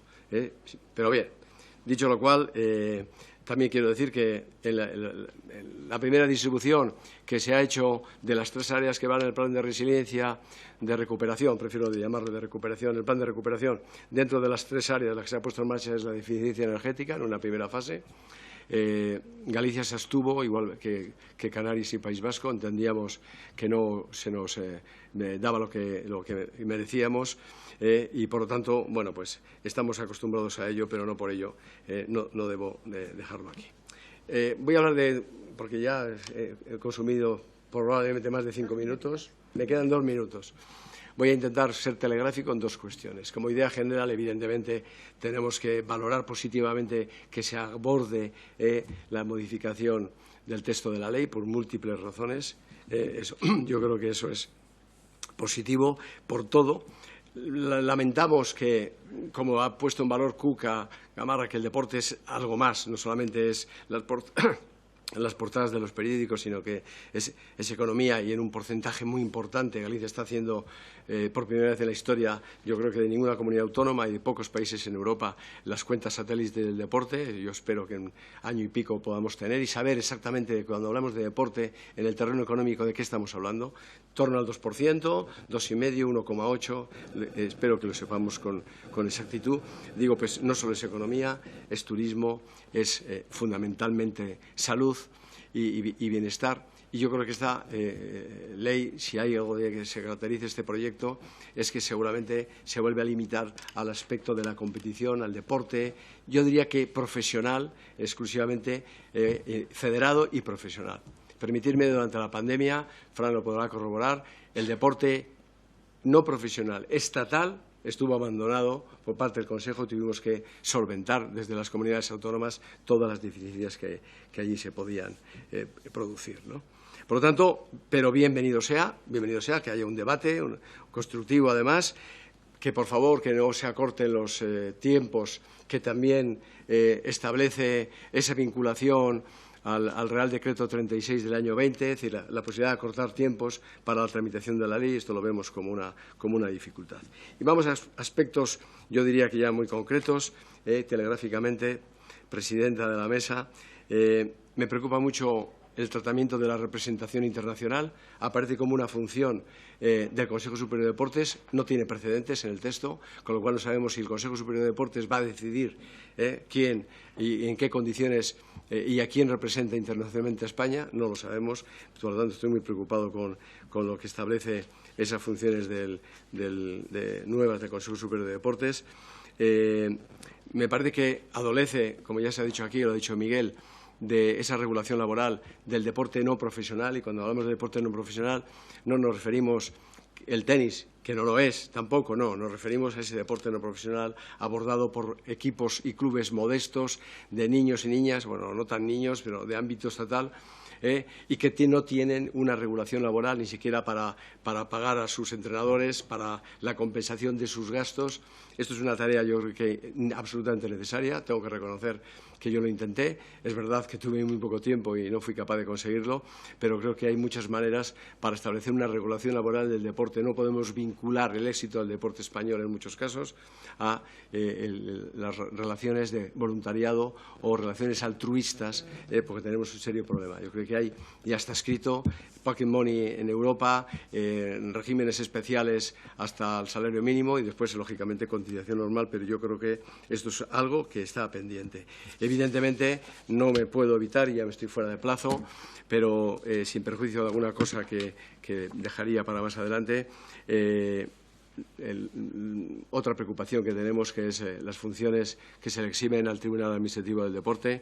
Pero bien. Dicho lo cual, también quiero decir que en la primera distribución que se ha hecho de las 3 áreas que van en el plan de resiliencia, de recuperación, prefiero llamarlo de recuperación, el plan de recuperación, dentro de las 3 áreas las que se ha puesto en marcha es la eficiencia energética, en una primera fase. Galicia se abstuvo, igual que Canarias y País Vasco. Entendíamos que no se nos daba lo que merecíamos, y, por lo tanto, bueno, pues estamos acostumbrados a ello, pero no por ello no debo dejarlo aquí. Voy a hablar porque ya he consumido probablemente más de 5 minutos, me quedan 2 minutos. Voy a intentar ser telegráfico en 2 cuestiones. Como idea general, evidentemente, tenemos que valorar positivamente que se aborde la modificación del texto de la ley por múltiples razones. Yo creo que eso es positivo por todo. Lamentamos que, como ha puesto en valor Cuca Gamarra, que el deporte es algo más, no solamente es las portadas de los periódicos, sino que es economía, y en un porcentaje muy importante. Galicia está haciendo, por primera vez en la historia, yo creo que de ninguna comunidad autónoma y de pocos países en Europa, las cuentas satélites del deporte. Yo espero que en año y pico podamos tener y saber exactamente, cuando hablamos de deporte en el terreno económico, de qué estamos hablando. Torno al 2%, 2,5%, 1,8%. Espero que lo sepamos con exactitud. Digo, pues no solo es economía, es turismo, es fundamentalmente salud y bienestar. Y yo creo que esta ley, si hay algo de que se caracterice este proyecto, es que seguramente se vuelve a limitar al aspecto de la competición, al deporte, yo diría que profesional, exclusivamente federado y profesional. Permitirme, durante la pandemia, Fran lo podrá corroborar, el deporte no profesional, estatal, estuvo abandonado por parte del Consejo. Tuvimos que solventar desde las comunidades autónomas todas las deficiencias que allí se podían producir, ¿no? Por lo tanto, pero bienvenido sea que haya un debate constructivo, además, que por favor que no se acorten los tiempos, que también establece esa vinculación al Real Decreto 36 del año 20, es decir, la posibilidad de acortar tiempos para la tramitación de la ley. Esto lo vemos como una dificultad. Y vamos a aspectos, yo diría que ya muy concretos, telegráficamente, presidenta de la mesa. Me preocupa mucho el tratamiento de la representación internacional. Aparece como una función del Consejo Superior de Deportes, no tiene precedentes en el texto, con lo cual no sabemos si el Consejo Superior de Deportes va a decidir quién y en qué condiciones y a quién representa internacionalmente a España, no lo sabemos. Por lo tanto, estoy muy preocupado con lo que establece esas funciones nuevas del Consejo Superior de Deportes. Me parece que adolece, como ya se ha dicho aquí, lo ha dicho Miguel, de esa regulación laboral del deporte no profesional, y cuando hablamos de deporte no profesional no nos referimos el tenis, que no lo es tampoco, no, nos referimos a ese deporte no profesional abordado por equipos y clubes modestos de niños y niñas, bueno, no tan niños, pero de ámbito estatal, y que no tienen una regulación laboral ni siquiera para pagar a sus entrenadores, para la compensación de sus gastos. Esto es una tarea, yo creo que absolutamente necesaria. Tengo que reconocer que yo lo intenté. Es verdad que tuve muy poco tiempo y no fui capaz de conseguirlo, pero creo que hay muchas maneras para establecer una regulación laboral del deporte. No podemos vincular el éxito del deporte español en muchos casos a las relaciones de voluntariado o relaciones altruistas, porque tenemos un serio problema. Yo creo que ya está escrito, pocket money en Europa, regímenes especiales hasta el salario mínimo y después, lógicamente, cotización normal, pero yo creo que esto es algo que está pendiente. Evidentemente, no me puedo evitar, y ya me estoy fuera de plazo, pero sin perjuicio de alguna cosa que dejaría para más adelante, otra preocupación que tenemos, que es las funciones que se le eximen al Tribunal Administrativo del Deporte.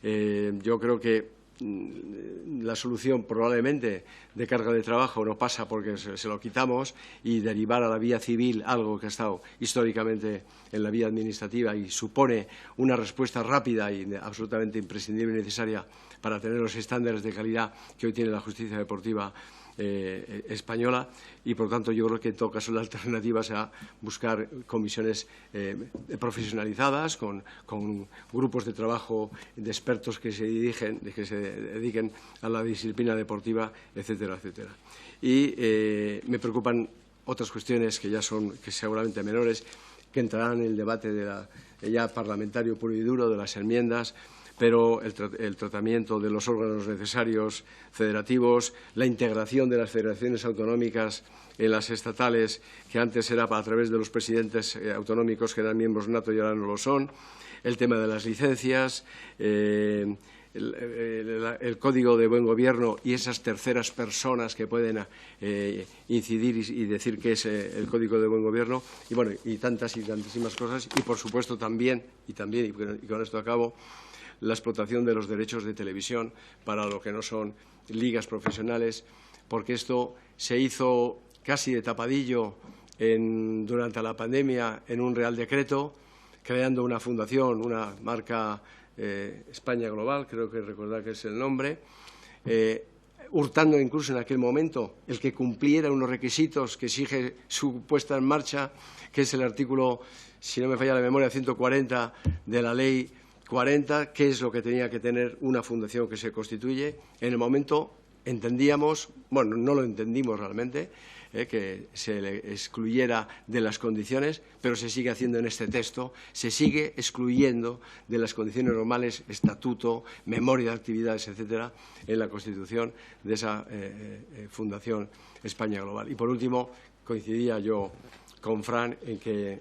Yo creo que la solución probablemente de carga de trabajo no pasa porque se lo quitamos y derivar a la vía civil algo que ha estado históricamente en la vía administrativa y supone una respuesta rápida y absolutamente imprescindible y necesaria para tener los estándares de calidad que hoy tiene la justicia deportiva española, y por tanto yo creo que en todo caso la alternativa será buscar comisiones profesionalizadas con grupos de trabajo de expertos que se dediquen a la disciplina deportiva, etcétera, etcétera. Y me preocupan otras cuestiones que seguramente menores, que entrarán en el debate ya parlamentario puro y duro de las enmiendas, pero el tratamiento de los órganos necesarios federativos, la integración de las federaciones autonómicas en las estatales, que antes era a través de los presidentes autonómicos que eran miembros nato y ahora no lo son, el tema de las licencias, el código de buen gobierno y esas terceras personas que pueden incidir y decir qué es el código de buen gobierno, y bueno, y tantísimas cosas, y por supuesto también, y con esto acabo, la explotación de los derechos de televisión para lo que no son ligas profesionales, porque esto se hizo casi de tapadillo durante la pandemia en un Real Decreto, creando una fundación, una marca España Global, creo que recordar que es el nombre, hurtando incluso en aquel momento el que cumpliera unos requisitos que exige su puesta en marcha, que es el artículo, si no me falla la memoria, 140 de la Ley 40, qué es lo que tenía que tener una fundación que se constituye. En el momento entendíamos, bueno, no lo entendimos realmente, que se le excluyera de las condiciones, pero se sigue haciendo en este texto, se sigue excluyendo de las condiciones normales, estatuto, memoria de actividades, etcétera, en la constitución de esa Fundación España Global. Y por último, coincidía yo con Fran en que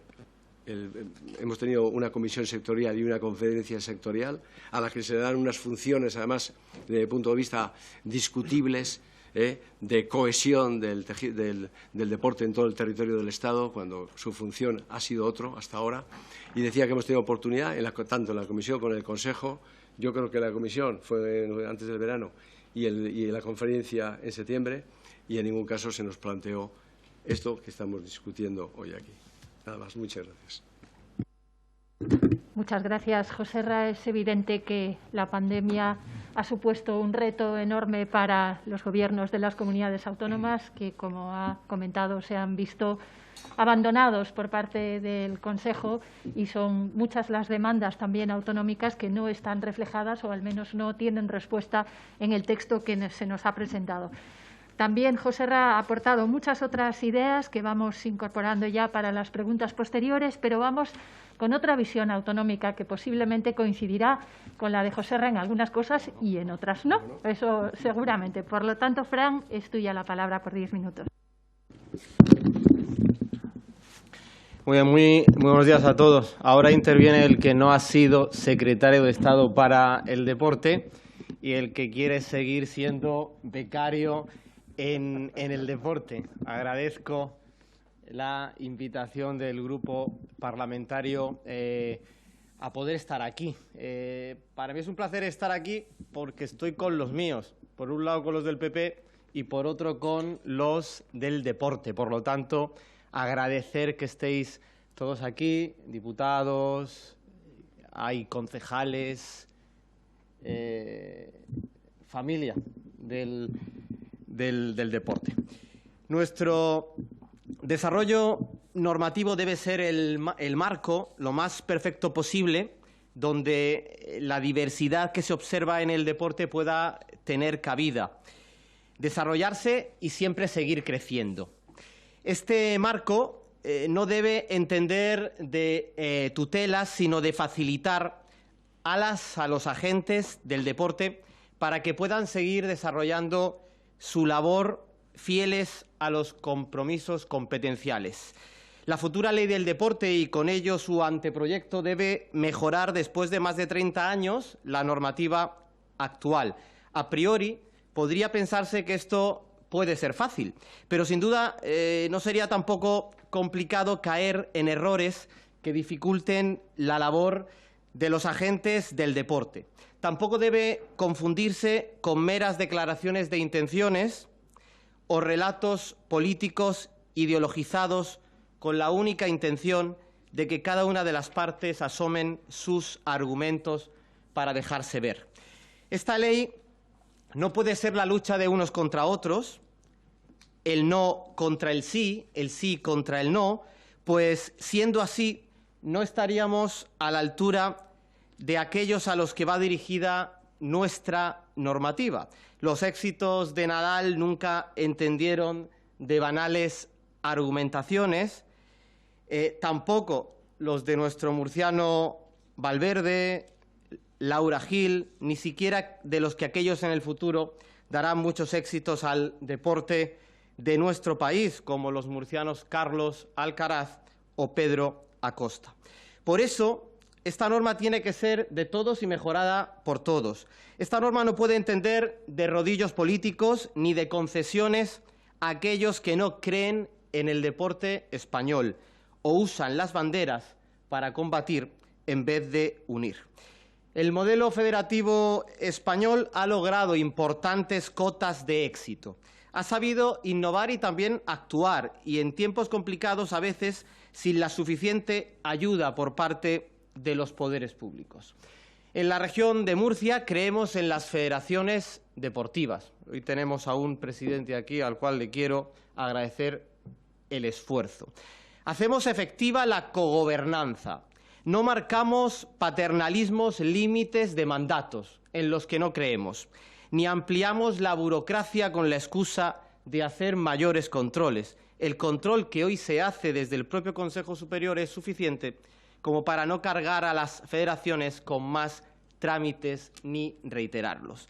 hemos tenido una comisión sectorial y una conferencia sectorial a la que se le dan unas funciones, además, desde el punto de vista discutibles, de cohesión del deporte en todo el territorio del Estado, cuando su función ha sido otro hasta ahora. Y decía que hemos tenido oportunidad, tanto en la comisión como en el Consejo. Yo creo que la comisión fue antes del verano y la conferencia en septiembre, y en ningún caso se nos planteó esto que estamos discutiendo hoy aquí. Nada más, muchas gracias. Muchas gracias, Joserra. Es evidente que la pandemia ha supuesto un reto enorme para los gobiernos de las comunidades autónomas que, como ha comentado, se han visto abandonados por parte del Consejo, y son muchas las demandas también autonómicas que no están reflejadas o al menos no tienen respuesta en el texto que se nos ha presentado. También Joserra ha aportado muchas otras ideas que vamos incorporando ya para las preguntas posteriores, pero vamos con otra visión autonómica que posiblemente coincidirá con la de Joserra en algunas cosas y en otras no. Eso seguramente. Por lo tanto, Fran, es tuya la palabra por 10 minutos. Muy bien, muy buenos días a todos. Ahora interviene el que no ha sido secretario de Estado para el deporte y el que quiere seguir siendo becario en el deporte. Agradezco la invitación del Grupo Parlamentario a poder estar aquí. Para mí es un placer estar aquí porque estoy con los míos. Por un lado con los del PP y por otro con los del deporte. Por lo tanto, agradecer que estéis todos aquí, diputados, hay concejales, familia del deporte. Nuestro desarrollo normativo debe ser el marco lo más perfecto posible, donde la diversidad que se observa en el deporte pueda tener cabida, desarrollarse y siempre seguir creciendo. Este marco no debe entender de tutelas, sino de facilitar alas a los agentes del deporte para que puedan seguir desarrollando su labor fieles a los compromisos competenciales. La futura ley del deporte y con ello su anteproyecto debe mejorar después de más de 30 años la normativa actual. A priori, podría pensarse que esto puede ser fácil, pero sin duda no sería tampoco complicado caer en errores que dificulten la labor de los agentes del deporte. Tampoco debe confundirse con meras declaraciones de intenciones o relatos políticos ideologizados con la única intención de que cada una de las partes asomen sus argumentos para dejarse ver. Esta ley no puede ser la lucha de unos contra otros, el no contra el sí contra el no, pues siendo así no estaríamos a la altura de aquellos a los que va dirigida nuestra normativa. Los éxitos de Nadal nunca entendieron de banales argumentaciones, tampoco los de nuestro murciano Valverde, Laura Gil, ni siquiera de los que aquellos en el futuro darán muchos éxitos al deporte de nuestro país, como los murcianos Carlos Alcaraz o Pedro Acosta. Por eso, esta norma tiene que ser de todos y mejorada por todos. Esta norma no puede entender de rodillos políticos ni de concesiones a aquellos que no creen en el deporte español o usan las banderas para combatir en vez de unir. El modelo federativo español ha logrado importantes cotas de éxito. Ha sabido innovar y también actuar, y en tiempos complicados a veces sin la suficiente ayuda por parte de los poderes públicos. En la región de Murcia creemos en las federaciones deportivas. Hoy tenemos a un presidente aquí al cual le quiero agradecer el esfuerzo. Hacemos efectiva la cogobernanza. No marcamos paternalismos, límites de mandatos en los que no creemos, ni ampliamos la burocracia con la excusa de hacer mayores controles. El control que hoy se hace desde el propio Consejo Superior es suficiente como para no cargar a las federaciones con más trámites ni reiterarlos.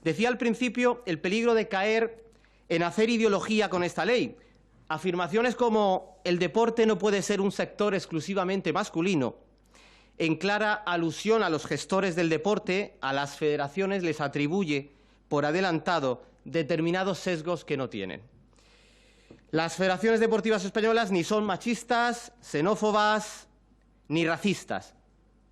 Decía al principio el peligro de caer en hacer ideología con esta ley. Afirmaciones como el deporte no puede ser un sector exclusivamente masculino, en clara alusión a los gestores del deporte, a las federaciones les atribuye por adelantado determinados sesgos que no tienen. Las federaciones deportivas españolas ni son machistas, xenófobas, ni racistas.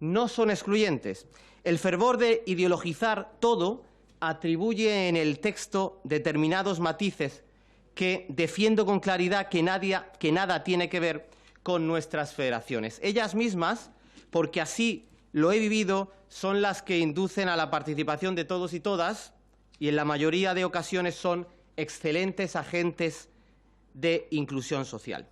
No son excluyentes. El fervor de ideologizar todo atribuye en el texto determinados matices que defiendo con claridad que nada tiene que ver con nuestras federaciones. Ellas mismas, porque así lo he vivido, son las que inducen a la participación de todos y todas y en la mayoría de ocasiones son excelentes agentes de inclusión social.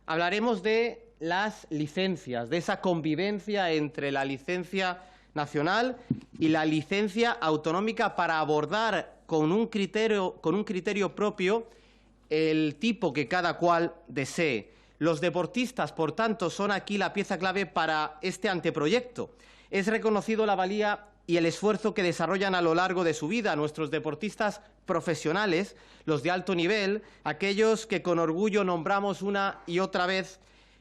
Hablaremos de las licencias, de esa convivencia entre la licencia nacional y la licencia autonómica para abordar con un criterio propio el tipo que cada cual desee. Los deportistas, por tanto, son aquí la pieza clave para este anteproyecto. Es reconocido la valía y el esfuerzo que desarrollan a lo largo de su vida nuestros deportistas profesionales, los de alto nivel, aquellos que con orgullo nombramos una y otra vez.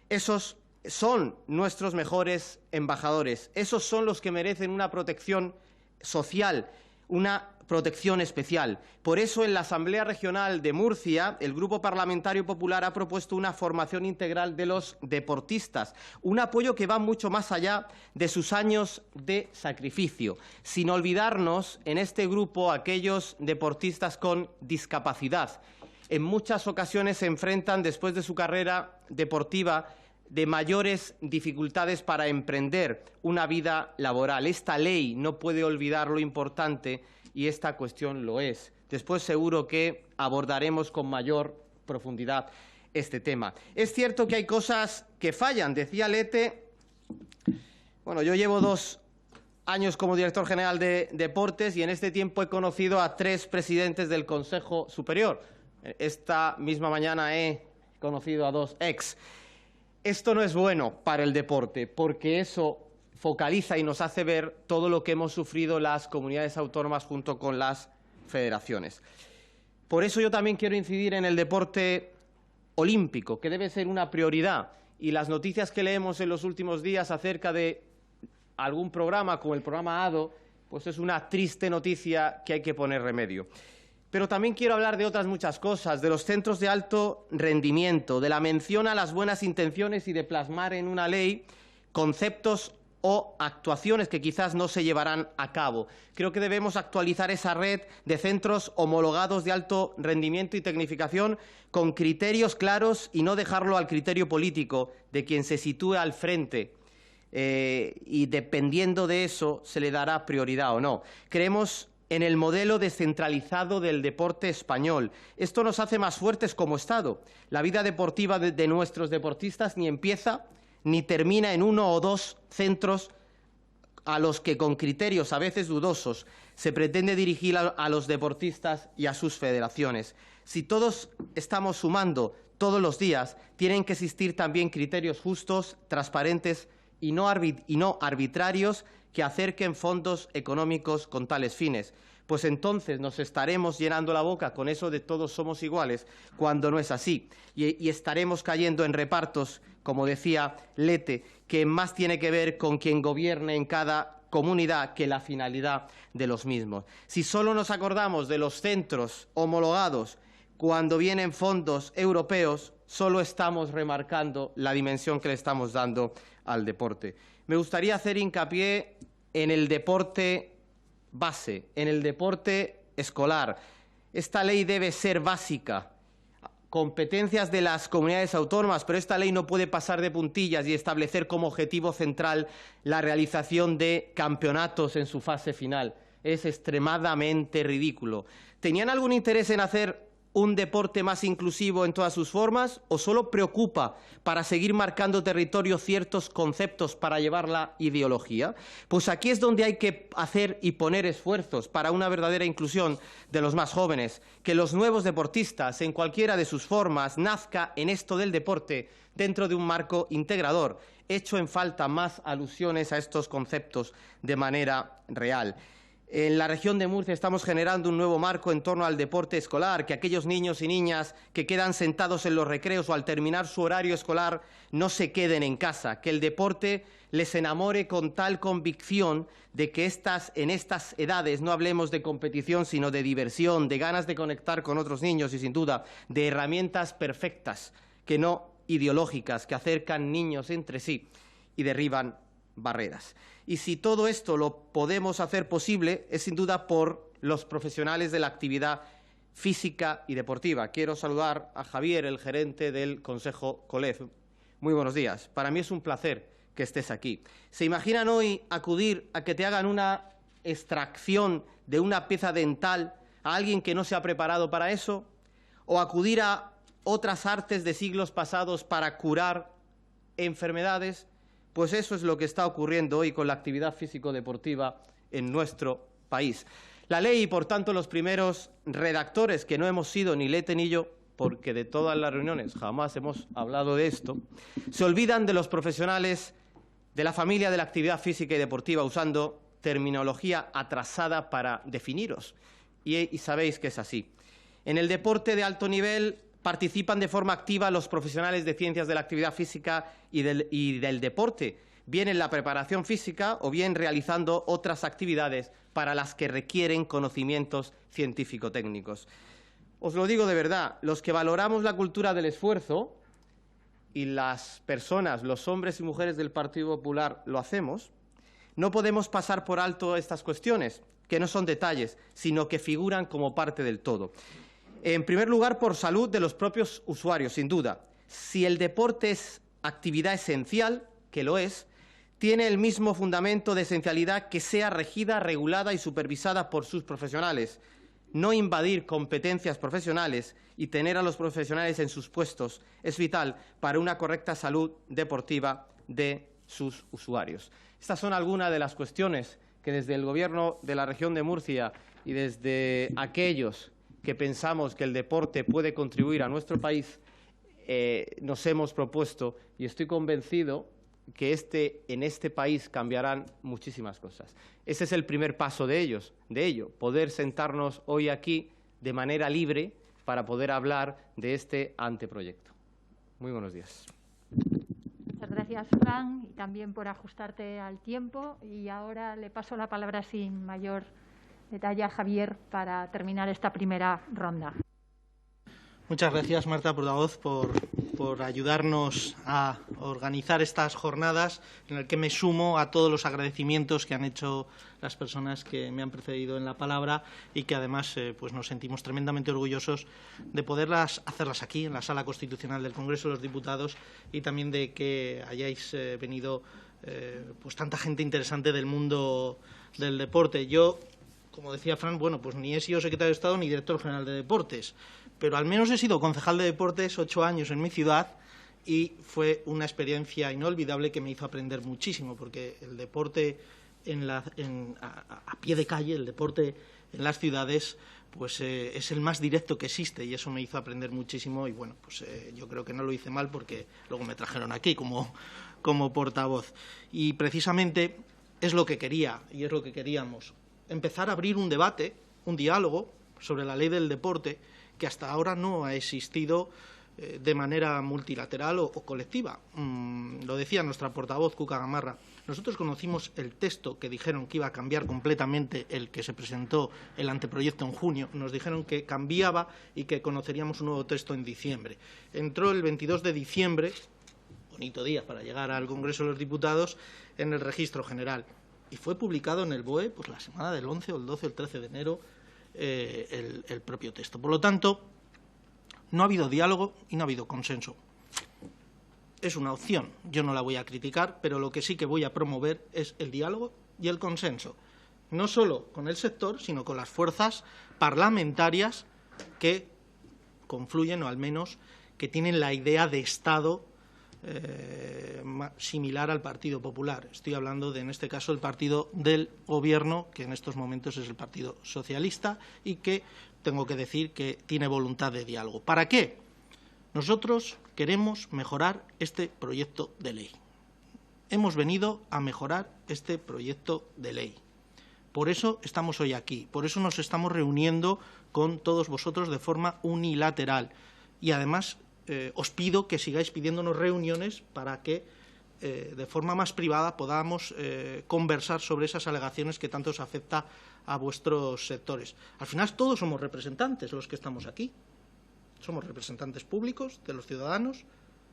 Esos son nuestros mejores embajadores, esos son los que merecen una protección social, una protección especial. Por eso, en la Asamblea Regional de Murcia, el Grupo Parlamentario Popular ha propuesto una formación integral de los deportistas, un apoyo que va mucho más allá de sus años de sacrificio, sin olvidarnos en este grupo aquellos deportistas con discapacidad. En muchas ocasiones se enfrentan, después de su carrera deportiva, de mayores dificultades para emprender una vida laboral. Esta ley no puede olvidar lo importante y esta cuestión lo es. Después seguro que abordaremos con mayor profundidad este tema. Es cierto que hay cosas que fallan. Decía Lete, bueno, yo llevo 2 años como director general de Deportes y en este tiempo he conocido a 3 presidentes del Consejo Superior. Esta misma mañana he conocido a 2 ex. Esto no es bueno para el deporte, porque eso focaliza y nos hace ver todo lo que hemos sufrido las comunidades autónomas junto con las federaciones. Por eso yo también quiero incidir en el deporte olímpico, que debe ser una prioridad. Y las noticias que leemos en los últimos días acerca de algún programa, como el programa ADO, pues es una triste noticia que hay que poner remedio. Pero también quiero hablar de otras muchas cosas, de los centros de alto rendimiento, de la mención a las buenas intenciones y de plasmar en una ley conceptos o actuaciones que quizás no se llevarán a cabo. Creo que debemos actualizar esa red de centros homologados de alto rendimiento y tecnificación con criterios claros y no dejarlo al criterio político de quien se sitúe al frente. Y dependiendo de eso se le dará prioridad o no. Creemos en el modelo descentralizado del deporte español. Esto nos hace más fuertes como Estado. La vida deportiva de nuestros deportistas ni empieza ni termina en 1 o 2 centros a los que con criterios a veces dudosos se pretende dirigir a los deportistas y a sus federaciones. Si todos estamos sumando todos los días, tienen que existir también criterios justos, transparentes y no arbitrarios que acerquen fondos económicos con tales fines. Pues entonces nos estaremos llenando la boca con eso de todos somos iguales, cuando no es así. Y estaremos cayendo en repartos, como decía Lete, que más tiene que ver con quien gobierne en cada comunidad que la finalidad de los mismos. Si solo nos acordamos de los centros homologados cuando vienen fondos europeos, solo estamos remarcando la dimensión que le estamos dando al deporte. Me gustaría hacer hincapié en el deporte base, en el deporte escolar. Esta ley debe ser básica, competencias de las comunidades autónomas, pero esta ley no puede pasar de puntillas y establecer como objetivo central la realización de campeonatos en su fase final. Es extremadamente ridículo. ¿Tenían algún interés en hacer un deporte más inclusivo en todas sus formas o solo preocupa para seguir marcando territorio ciertos conceptos para llevar la ideología? Pues aquí es donde hay que hacer y poner esfuerzos para una verdadera inclusión de los más jóvenes, que los nuevos deportistas, en cualquiera de sus formas, nazca en esto del deporte dentro de un marco integrador. Echo en falta más alusiones a estos conceptos de manera real. En la región de Murcia estamos generando un nuevo marco en torno al deporte escolar, que aquellos niños y niñas que quedan sentados en los recreos o al terminar su horario escolar no se queden en casa, que el deporte les enamore con tal convicción de que en estas edades no hablemos de competición, sino de diversión, de ganas de conectar con otros niños y, sin duda, de herramientas perfectas, que no ideológicas, que acercan niños entre sí y derriban barreras. Y si todo esto lo podemos hacer posible, es sin duda por los profesionales de la actividad física y deportiva. Quiero saludar a Javier, el gerente del Consejo COLEF. Muy buenos días. Para mí es un placer que estés aquí. ¿Se imaginan hoy acudir a que te hagan una extracción de una pieza dental a alguien que no se ha preparado para eso? ¿O acudir a otras artes de siglos pasados para curar enfermedades? Pues eso es lo que está ocurriendo hoy con la actividad físico-deportiva en nuestro país. La ley y, por tanto, los primeros redactores, que no hemos sido ni Lete ni yo, porque de todas las reuniones jamás hemos hablado de esto, se olvidan de los profesionales de la familia de la actividad física y deportiva usando terminología atrasada para definiros. Y sabéis que es así. En el deporte de alto nivel participan de forma activa los profesionales de ciencias de la actividad física y del deporte, bien en la preparación física o bien realizando otras actividades para las que requieren conocimientos científico-técnicos. Os lo digo de verdad, los que valoramos la cultura del esfuerzo, y las personas, los hombres y mujeres del Partido Popular lo hacemos, no podemos pasar por alto estas cuestiones, que no son detalles, sino que figuran como parte del todo. En primer lugar, por salud de los propios usuarios, sin duda. Si el deporte es actividad esencial, que lo es, tiene el mismo fundamento de esencialidad que sea regida, regulada y supervisada por sus profesionales. No invadir competencias profesionales y tener a los profesionales en sus puestos es vital para una correcta salud deportiva de sus usuarios. Estas son algunas de las cuestiones que desde el Gobierno de la región de Murcia y desde aquellos que pensamos que el deporte puede contribuir a nuestro país nos hemos propuesto, y estoy convencido que en este país cambiarán muchísimas cosas. Ese es el primer paso de ello, poder sentarnos hoy aquí de manera libre para poder hablar de este anteproyecto. Muy buenos días. Muchas gracias, Fran, y también por ajustarte al tiempo. Y ahora le paso la palabra sin mayor detalle a Javier para terminar esta primera ronda. Muchas gracias, Marta, portavoz, por ayudarnos a organizar estas jornadas, en las que me sumo a todos los agradecimientos que han hecho las personas que me han precedido en la palabra y que además pues nos sentimos tremendamente orgullosos de poderlas hacerlas aquí, en la Sala Constitucional del Congreso de los Diputados, y también de que hayáis venido pues tanta gente interesante del mundo del deporte. Yo, como decía Fran, bueno, pues ni he sido secretario de Estado ni director general de Deportes, pero al menos he sido concejal de Deportes 8 años en mi ciudad y fue una experiencia inolvidable que me hizo aprender muchísimo, porque el deporte a pie de calle, el deporte en las ciudades, pues es el más directo que existe, y eso me hizo aprender muchísimo. Y bueno, pues yo creo que no lo hice mal, porque luego me trajeron aquí como portavoz. Y precisamente es lo que quería y es lo que queríamos: empezar a abrir un debate, un diálogo sobre la ley del deporte, que hasta ahora no ha existido de manera multilateral o colectiva. Lo decía nuestra portavoz, Cuca Gamarra. Nosotros conocimos el texto que dijeron que iba a cambiar completamente, el que se presentó el anteproyecto en junio. Nos dijeron que cambiaba y que conoceríamos un nuevo texto en diciembre. Entró el 22 de diciembre, bonito día para llegar al Congreso de los Diputados, en el Registro General. Y fue publicado en el BOE pues la semana del 11 o el 12 o el 13 de enero el propio texto. Por lo tanto, no ha habido diálogo y no ha habido consenso. Es una opción, yo no la voy a criticar, pero lo que sí que voy a promover es el diálogo y el consenso, no solo con el sector, sino con las fuerzas parlamentarias que confluyen, o al menos que tienen la idea de Estado similar al Partido Popular. Estoy hablando de, en este caso, el partido del Gobierno, que en estos momentos es el Partido Socialista, y que tengo que decir que tiene voluntad de diálogo. ¿Para qué? Nosotros queremos mejorar este proyecto de ley. Hemos venido a mejorar este proyecto de ley. Por eso estamos hoy aquí, por eso nos estamos reuniendo con todos vosotros de forma unilateral. Y además os pido que sigáis pidiéndonos reuniones para que de forma más privada podamos conversar sobre esas alegaciones que tanto os afecta a vuestros sectores. Al final todos somos representantes los que estamos aquí. Somos representantes públicos de los ciudadanos,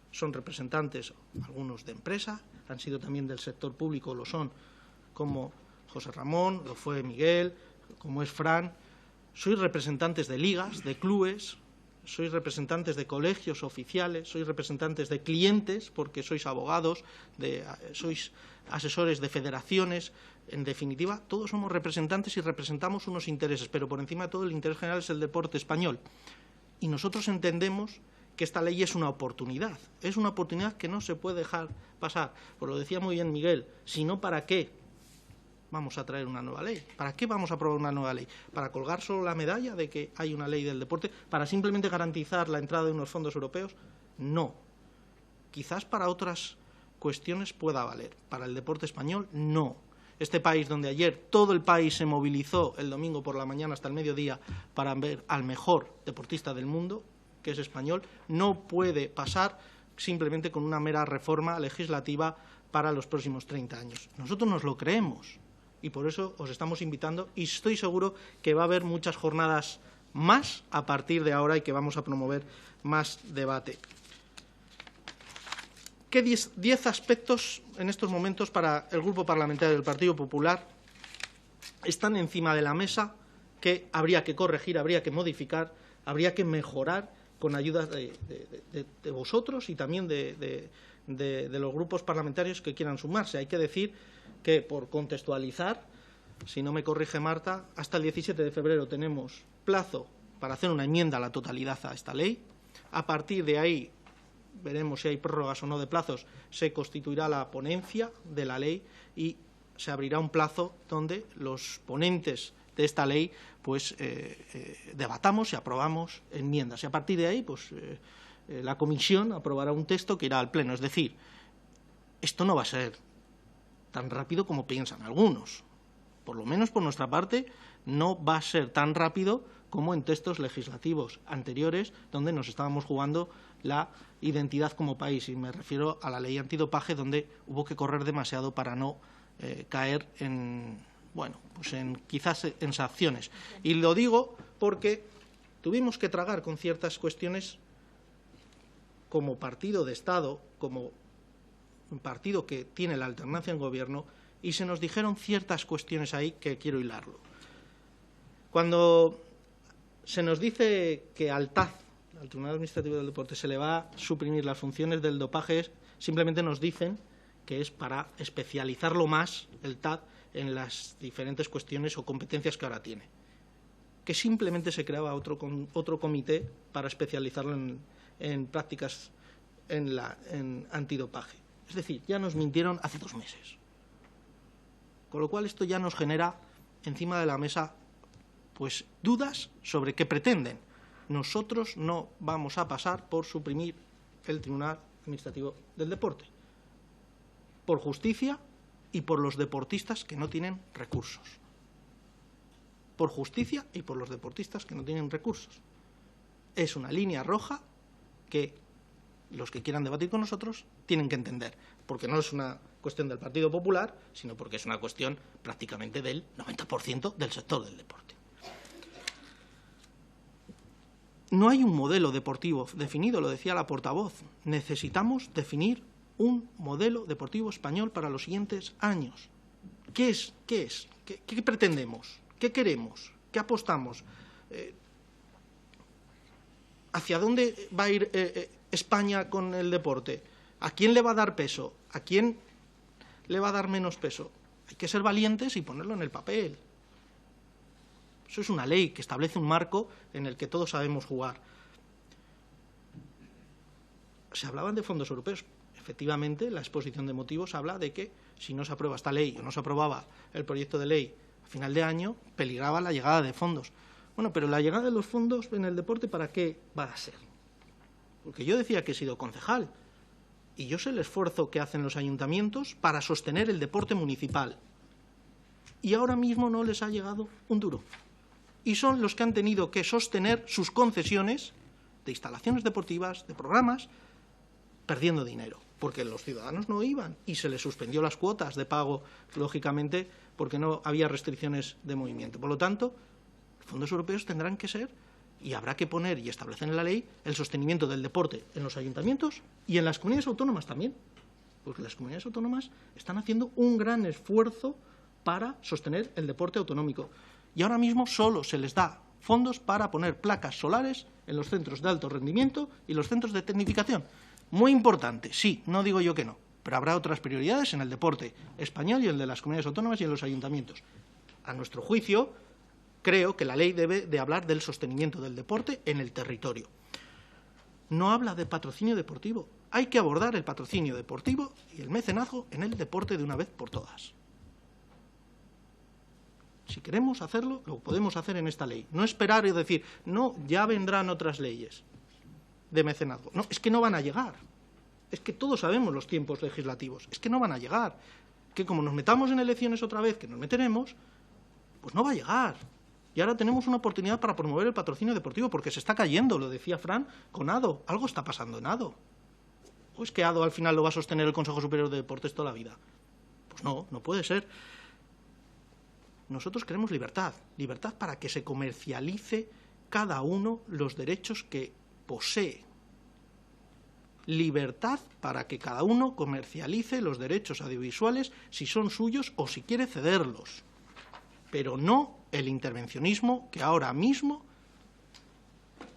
son representantes algunos de empresa, han sido también del sector público, lo son, como José Ramón, lo fue Miguel, como es Fran. Sois representantes de ligas, de clubes, sois representantes de colegios oficiales, sois representantes de clientes, porque sois abogados, sois asesores de federaciones. En definitiva, todos somos representantes y representamos unos intereses, pero por encima de todo el interés general es el deporte español. Y nosotros entendemos que esta ley es una oportunidad que no se puede dejar pasar. Pues lo decía muy bien Miguel, si no, ¿para qué vamos a traer una nueva ley? ¿Para qué vamos a aprobar una nueva ley? ¿Para colgar solo la medalla de que hay una ley del deporte? ¿Para simplemente garantizar la entrada de unos fondos europeos? No. Quizás para otras cuestiones pueda valer. Para el deporte español, no. Este país donde ayer todo el país se movilizó el domingo por la mañana hasta el mediodía para ver al mejor deportista del mundo, que es español, no puede pasar simplemente con una mera reforma legislativa para los próximos 30 años. Nosotros nos lo creemos y por eso os estamos invitando y estoy seguro que va a haber muchas jornadas más a partir de ahora y que vamos a promover más debate. ¿Qué 10 aspectos en estos momentos para el Grupo Parlamentario del Partido Popular están encima de la mesa que habría que corregir, habría que modificar, habría que mejorar con ayuda de vosotros y también de los grupos parlamentarios que quieran sumarse? Hay que decir que, por contextualizar, si no me corrige Marta, hasta el 17 de febrero tenemos plazo para hacer una enmienda a la totalidad a esta ley. A partir de ahí veremos si hay prórrogas o no de plazos, se constituirá la ponencia de la ley y se abrirá un plazo donde los ponentes de esta ley pues debatamos y aprobamos enmiendas. Y a partir de ahí pues la comisión aprobará un texto que irá al pleno. Es decir, esto no va a ser tan rápido como piensan algunos. Por lo menos por nuestra parte no va a ser tan rápido como en textos legislativos anteriores donde nos estábamos jugando la identidad como país, y me refiero a la ley antidopaje, donde hubo que correr demasiado para no caer en, bueno, pues quizás en sanciones. Y lo digo porque tuvimos que tragar con ciertas cuestiones como partido de Estado, como un partido que tiene la alternancia en gobierno, y se nos dijeron ciertas cuestiones ahí que quiero hilarlo. Cuando se nos dice que al TAD, al Tribunal Administrativo del Deporte, se le va a suprimir las funciones del dopaje, simplemente nos dicen que es para especializarlo más el TAD en las diferentes cuestiones o competencias que ahora tiene. Que simplemente se creaba otro comité para especializarlo en prácticas en antidopaje. Es decir, ya nos mintieron hace 2 meses. Con lo cual esto ya nos genera encima de la mesa pues dudas sobre qué pretenden. Nosotros no vamos a pasar por suprimir el Tribunal Administrativo del Deporte, por justicia y por los deportistas que no tienen recursos. Por justicia y por los deportistas que no tienen recursos. Es una línea roja que los que quieran debatir con nosotros tienen que entender, porque no es una cuestión del Partido Popular, sino porque es una cuestión prácticamente del 90% del sector del deporte. No hay un modelo deportivo definido, lo decía la portavoz. Necesitamos definir un modelo deportivo español para los siguientes años. ¿Qué es? ¿Qué pretendemos? ¿Qué queremos? ¿Qué apostamos? ¿Hacia dónde va a ir España con el deporte? ¿A quién le va a dar peso? ¿A quién le va a dar menos peso? Hay que ser valientes y ponerlo en el papel. Eso es una ley que establece un marco en el que todos sabemos jugar. Se hablaban de fondos europeos. Efectivamente, la exposición de motivos habla de que si no se aprueba esta ley o no se aprobaba el proyecto de ley a final de año, peligraba la llegada de fondos. Bueno, pero la llegada de los fondos en el deporte, ¿para qué va a ser? Porque yo decía que he sido concejal y yo sé el esfuerzo que hacen los ayuntamientos para sostener el deporte municipal. Y ahora mismo no les ha llegado un duro. Y son los que han tenido que sostener sus concesiones de instalaciones deportivas, de programas, perdiendo dinero, porque los ciudadanos no iban y se les suspendió las cuotas de pago, lógicamente, porque no había restricciones de movimiento. Por lo tanto, los fondos europeos tendrán que ser, y habrá que poner y establecer en la ley, el sostenimiento del deporte en los ayuntamientos y en las comunidades autónomas también, porque las comunidades autónomas están haciendo un gran esfuerzo para sostener el deporte autonómico. Y ahora mismo solo se les da fondos para poner placas solares en los centros de alto rendimiento y los centros de tecnificación. Muy importante, sí, no digo yo que no, pero habrá otras prioridades en el deporte español y en el de las comunidades autónomas y en los ayuntamientos. A nuestro juicio, creo que la ley debe de hablar del sostenimiento del deporte en el territorio. No habla de patrocinio deportivo. Hay que abordar el patrocinio deportivo y el mecenazgo en el deporte de una vez por todas. Si queremos hacerlo, lo podemos hacer en esta ley. No esperar y decir, no, ya vendrán otras leyes de mecenazgo. No, es que no van a llegar. Es que todos sabemos los tiempos legislativos. Es que no van a llegar. Que como nos metamos en elecciones otra vez, que nos meteremos, pues no va a llegar. Y ahora tenemos una oportunidad para promover el patrocinio deportivo, porque se está cayendo, lo decía Fran, con ADO. Algo está pasando en ADO. ¿O es que ADO al final lo va a sostener el Consejo Superior de Deportes toda la vida? Pues no, no puede ser. Nosotros queremos libertad. Libertad para que se comercialice cada uno los derechos que posee. Libertad para que cada uno comercialice los derechos audiovisuales si son suyos o si quiere cederlos. Pero no el intervencionismo que ahora mismo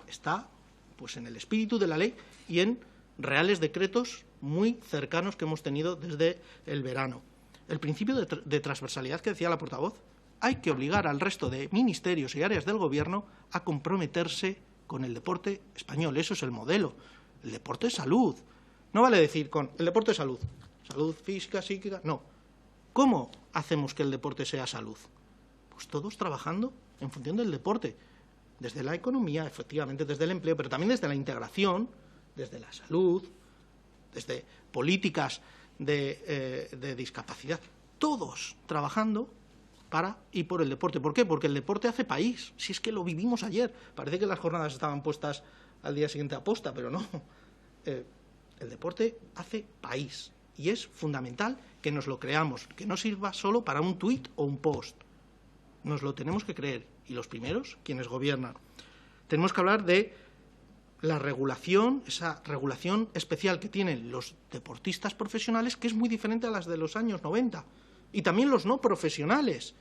está pues en el espíritu de la ley y en reales decretos muy cercanos que hemos tenido desde el verano. El principio de transversalidad que decía la portavoz, hay que obligar al resto de ministerios y áreas del Gobierno a comprometerse con el deporte español. Eso es el modelo. El deporte es salud. No vale decir con el deporte es salud. Salud física, psíquica, no. ¿Cómo hacemos que el deporte sea salud? Pues todos trabajando en función del deporte. Desde la economía, efectivamente, desde el empleo, pero también desde la integración, desde la salud, desde políticas de discapacidad. Todos trabajando para y por el deporte. ¿Por qué? Porque el deporte hace país. Si es que lo vivimos ayer. Parece que las jornadas estaban puestas al día siguiente a posta, pero no. El deporte hace país. Y es fundamental que nos lo creamos, que no sirva solo para un tuit o un post. Nos lo tenemos que creer. Y los primeros, quienes gobiernan. Tenemos que hablar de la regulación, esa regulación especial que tienen los deportistas profesionales, que es muy diferente a las de los años 90. Y también los no profesionales,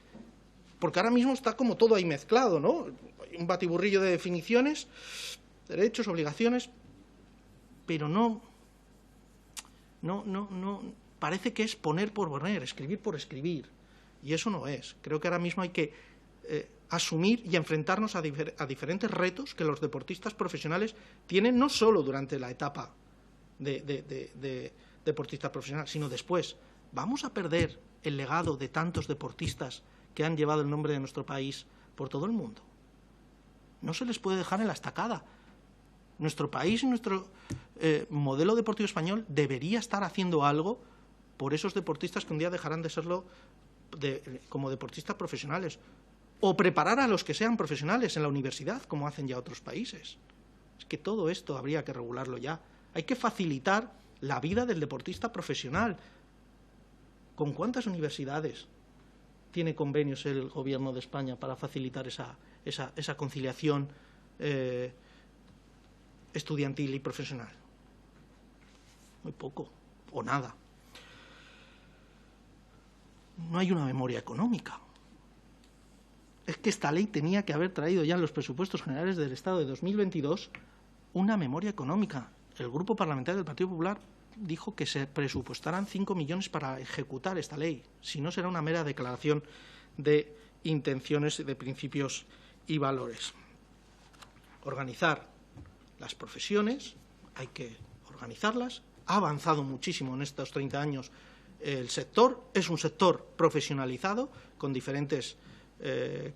porque ahora mismo está como todo ahí mezclado, ¿no? Hay un batiburrillo de definiciones, derechos, obligaciones, pero no, parece que es poner por poner, escribir por escribir, y eso no es. Creo que ahora mismo hay que asumir y enfrentarnos a diferentes retos que los deportistas profesionales tienen, no solo durante la etapa de deportista profesional, sino después. ¿Vamos a perder el legado de tantos deportistas que han llevado el nombre de nuestro país por todo el mundo? No se les puede dejar en la estacada. Nuestro país y nuestro modelo deportivo español debería estar haciendo algo por esos deportistas que un día dejarán de serlo como deportistas profesionales, o preparar a los que sean profesionales en la universidad, como hacen ya otros países. Es que todo esto habría que regularlo ya. Hay que facilitar la vida del deportista profesional. ¿Con cuántas universidades tiene convenios el Gobierno de España para facilitar esa conciliación estudiantil y profesional? Muy poco, o nada. No hay una memoria económica. Es que esta ley tenía que haber traído ya en los presupuestos generales del Estado de 2022 una memoria económica. El Grupo Parlamentario del Partido Popular dijo que se presupuestaran 5 millones para ejecutar esta ley. Si no, será una mera declaración de intenciones, de principios y valores. Organizar las profesiones, hay que organizarlas. Ha avanzado muchísimo en estos 30 años el sector. Es un sector profesionalizado con diferentes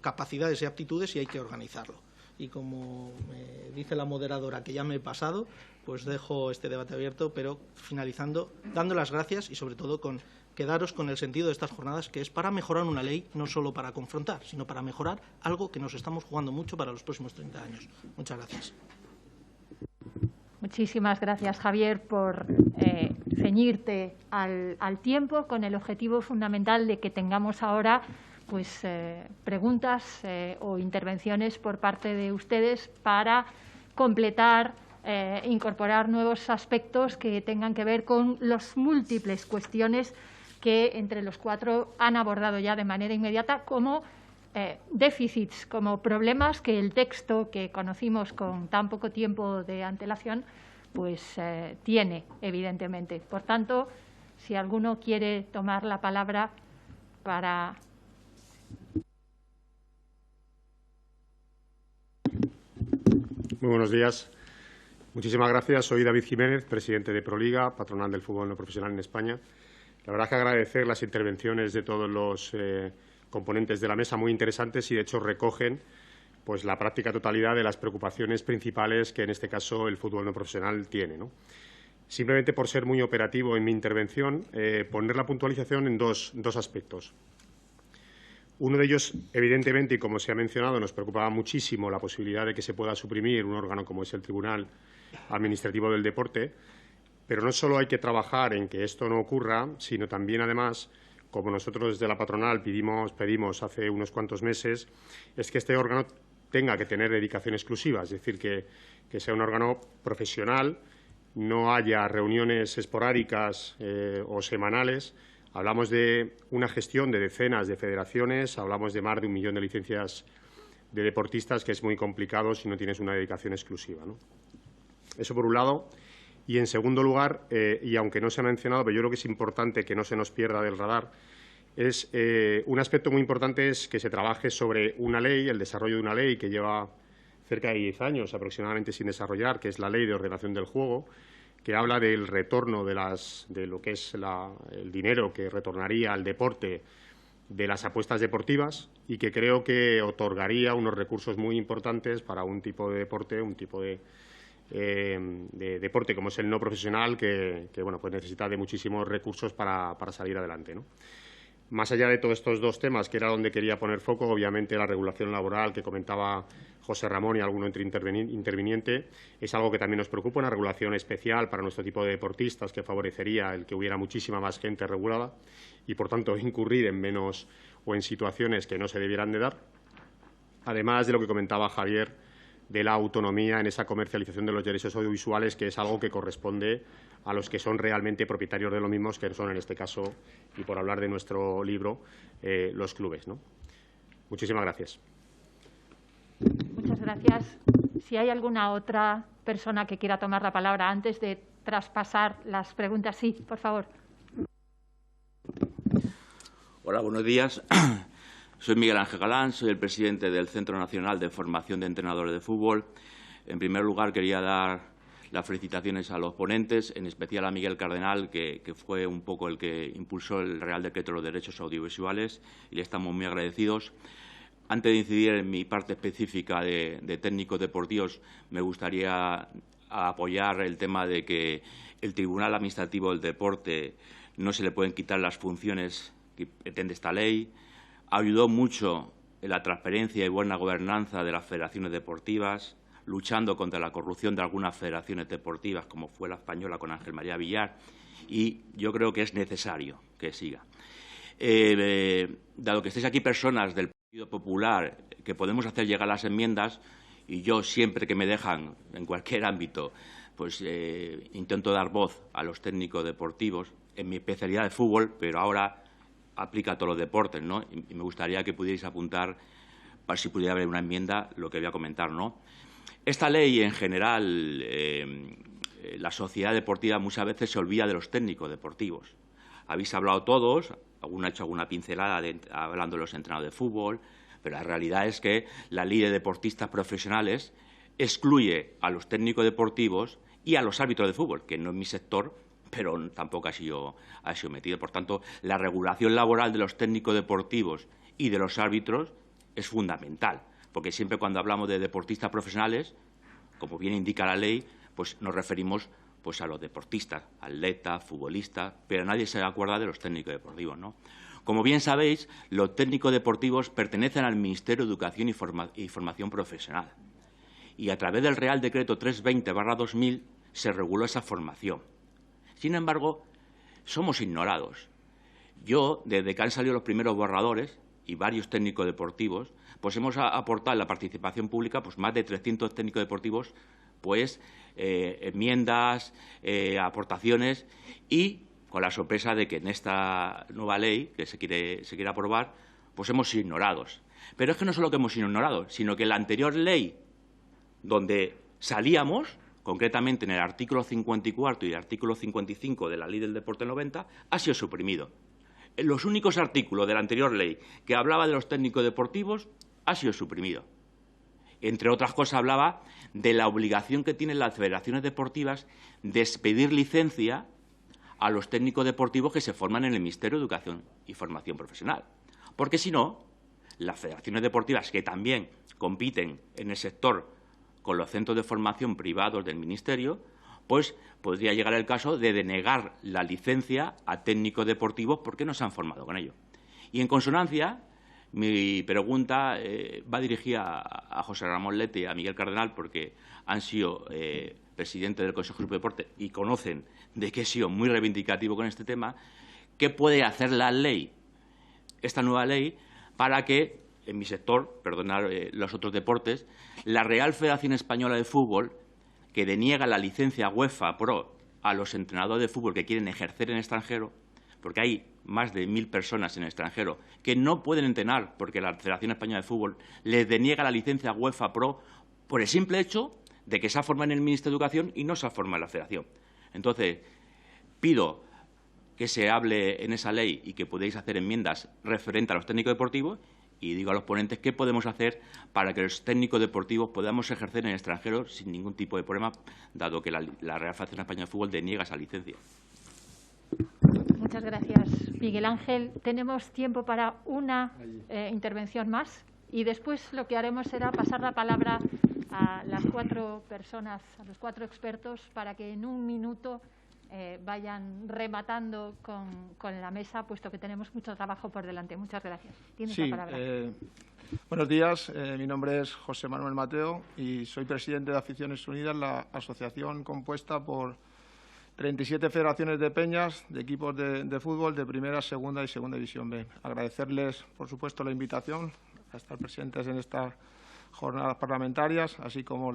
capacidades y aptitudes y hay que organizarlo. Y como me dice la moderadora que ya me he pasado, pues dejo este debate abierto, pero finalizando, dando las gracias y sobre todo con quedaros con el sentido de estas jornadas, que es para mejorar una ley, no solo para confrontar, sino para mejorar algo que nos estamos jugando mucho para los próximos 30 años. Muchas gracias. Muchísimas gracias, Javier, por ceñirte al tiempo, con el objetivo fundamental de que tengamos ahora pues preguntas o intervenciones por parte de ustedes para completar, incorporar nuevos aspectos que tengan que ver con las múltiples cuestiones que entre los cuatro han abordado ya de manera inmediata, como déficits como problemas que el texto que conocimos con tan poco tiempo de antelación pues tiene, evidentemente. Por tanto, si alguno quiere tomar la palabra para... Muy buenos días. Muchísimas gracias. Soy David Jiménez, presidente de Proliga, patronal del fútbol no profesional en España. La verdad es que agradecer las intervenciones de todos los componentes de la mesa, muy interesantes y, de hecho, recogen pues la práctica totalidad de las preocupaciones principales que, en este caso, el fútbol no profesional tiene, ¿no? Simplemente, por ser muy operativo en mi intervención, poner la puntualización en dos aspectos. Uno de ellos, evidentemente, y como se ha mencionado, nos preocupaba muchísimo la posibilidad de que se pueda suprimir un órgano como es el Tribunal Administrativo del Deporte, pero no solo hay que trabajar en que esto no ocurra, sino también, además, como nosotros desde la patronal pedimos hace unos cuantos meses, es que este órgano tenga que tener dedicación exclusiva, es decir, que sea un órgano profesional, no haya reuniones esporádicas o semanales. Hablamos de una gestión de decenas de federaciones, hablamos de más de 1 millón de licencias de deportistas, que es muy complicado si no tienes una dedicación exclusiva, ¿no? Eso por un lado. Y, en segundo lugar, y aunque no se ha mencionado, pero yo creo que es importante que no se nos pierda del radar, es un aspecto muy importante es que se trabaje sobre una ley, el desarrollo de una ley que lleva cerca de 10 años aproximadamente sin desarrollar, que es la Ley de Ordenación del Juego, que habla del retorno de lo que es el dinero que retornaría al deporte de las apuestas deportivas y que creo que otorgaría unos recursos muy importantes para un tipo de deporte, un tipo de deporte como es el no profesional, que bueno, pues necesita de muchísimos recursos para salir adelante, ¿no? Más allá de todos estos dos temas, que era donde quería poner foco, obviamente la regulación laboral que comentaba José Ramón y alguno interviniente, es algo que también nos preocupa, una regulación especial para nuestro tipo de deportistas que favorecería el que hubiera muchísima más gente regulada y, por tanto, incurrir en menos o en situaciones que no se debieran de dar. Además de lo que comentaba Javier, de la autonomía en esa comercialización de los derechos audiovisuales, que es algo que corresponde a los que son realmente propietarios de los mismos, que son, en este caso, y por hablar de nuestro libro, los clubes, ¿no? Muchísimas gracias. Muchas gracias. Si hay alguna otra persona que quiera tomar la palabra antes de traspasar las preguntas, sí, por favor. Hola, buenos días. Soy Miguel Ángel Galán, soy el presidente del Centro Nacional de Formación de Entrenadores de Fútbol. En primer lugar, quería dar las felicitaciones a los ponentes, en especial a Miguel Cardenal, que fue un poco el que impulsó el Real Decreto de los Derechos Audiovisuales, y le estamos muy agradecidos. Antes de incidir en mi parte específica de técnicos deportivos, me gustaría apoyar el tema de que el Tribunal Administrativo del Deporte no se le pueden quitar las funciones que pretende esta ley. Ayudó mucho en la transparencia y buena gobernanza de las federaciones deportivas, luchando contra la corrupción de algunas federaciones deportivas, como fue la española con Ángel María Villar, y yo creo que es necesario que siga. Dado que estéis aquí personas del Partido Popular, que podemos hacer llegar las enmiendas, y yo siempre que me dejan, en cualquier ámbito, pues intento dar voz a los técnicos deportivos, en mi especialidad de fútbol, pero ahora aplica a todos los deportes, ¿no? Y me gustaría que pudierais apuntar, para si pudiera haber una enmienda, lo que voy a comentar, ¿no? Esta ley, en general, la sociedad deportiva muchas veces se olvida de los técnicos deportivos. Habéis hablado todos, alguno ha hecho alguna pincelada hablando de los entrenadores de fútbol, pero la realidad es que la ley de deportistas profesionales excluye a los técnicos deportivos y a los árbitros de fútbol, que no es mi sector, pero tampoco ha sido metido. Por tanto, la regulación laboral de los técnicos deportivos y de los árbitros es fundamental, porque siempre cuando hablamos de deportistas profesionales, como bien indica la ley, pues nos referimos pues a los deportistas, atletas, futbolistas, pero nadie se acuerda de los técnicos deportivos, ¿no? Como bien sabéis, los técnicos deportivos pertenecen al Ministerio de Educación y Formación Profesional, y a través del Real Decreto 320/2000 se reguló esa formación. Sin embargo, somos ignorados. Yo, desde que han salido los primeros borradores y varios técnicos deportivos, pues hemos aportado en la participación pública pues más de 300 técnicos deportivos, pues enmiendas, aportaciones, y con la sorpresa de que en esta nueva ley que se quiere aprobar, pues hemos sido ignorados. Pero es que no solo que hemos ignorado, sino que la anterior ley donde salíamos, concretamente en el artículo 54 y el artículo 55 de la Ley del Deporte 90, ha sido suprimido. Los únicos artículos de la anterior ley que hablaba de los técnicos deportivos ha sido suprimido. Entre otras cosas, hablaba de la obligación que tienen las federaciones deportivas de expedir licencia a los técnicos deportivos que se forman en el Ministerio de Educación y Formación Profesional. Porque si no, las federaciones deportivas que también compiten en el sector con los centros de formación privados del Ministerio, pues podría llegar el caso de denegar la licencia a técnicos deportivos porque no se han formado con ello. Y en consonancia, mi pregunta va dirigida a José Ramón Lete y a Miguel Cardenal, porque han sido presidente del Consejo de Deporte y conocen de que he sido muy reivindicativo con este tema. ¿Qué puede hacer la ley, esta nueva ley, para que en mi sector, perdonar los otros deportes, la Real Federación Española de Fútbol, que deniega la licencia UEFA Pro a los entrenadores de fútbol que quieren ejercer en extranjero, porque hay más de 1000 personas en el extranjero que no pueden entrenar porque la Federación Española de Fútbol les deniega la licencia UEFA Pro por el simple hecho de que se ha formado en el Ministerio de Educación y no se ha formado en la Federación. Entonces, pido que se hable en esa ley y que podéis hacer enmiendas referentes a los técnicos deportivos y digo a los ponentes qué podemos hacer para que los técnicos deportivos podamos ejercer en el extranjero sin ningún tipo de problema, dado que la Real Federación Española de Fútbol deniega esa licencia. Muchas gracias, Miguel Ángel. Tenemos tiempo para una intervención más y después lo que haremos será pasar la palabra a las 4 personas, a los 4 expertos, para que en un minuto vayan rematando con la mesa, puesto que tenemos mucho trabajo por delante. Muchas gracias. Tienes la palabra. Buenos días. Mi nombre es José Manuel Mateo y soy presidente de Aficiones Unidas, la asociación compuesta por 37 federaciones de peñas, de equipos de fútbol de primera, segunda y segunda división B. Agradecerles, por supuesto, la invitación a estar presentes en estas jornadas parlamentarias, así como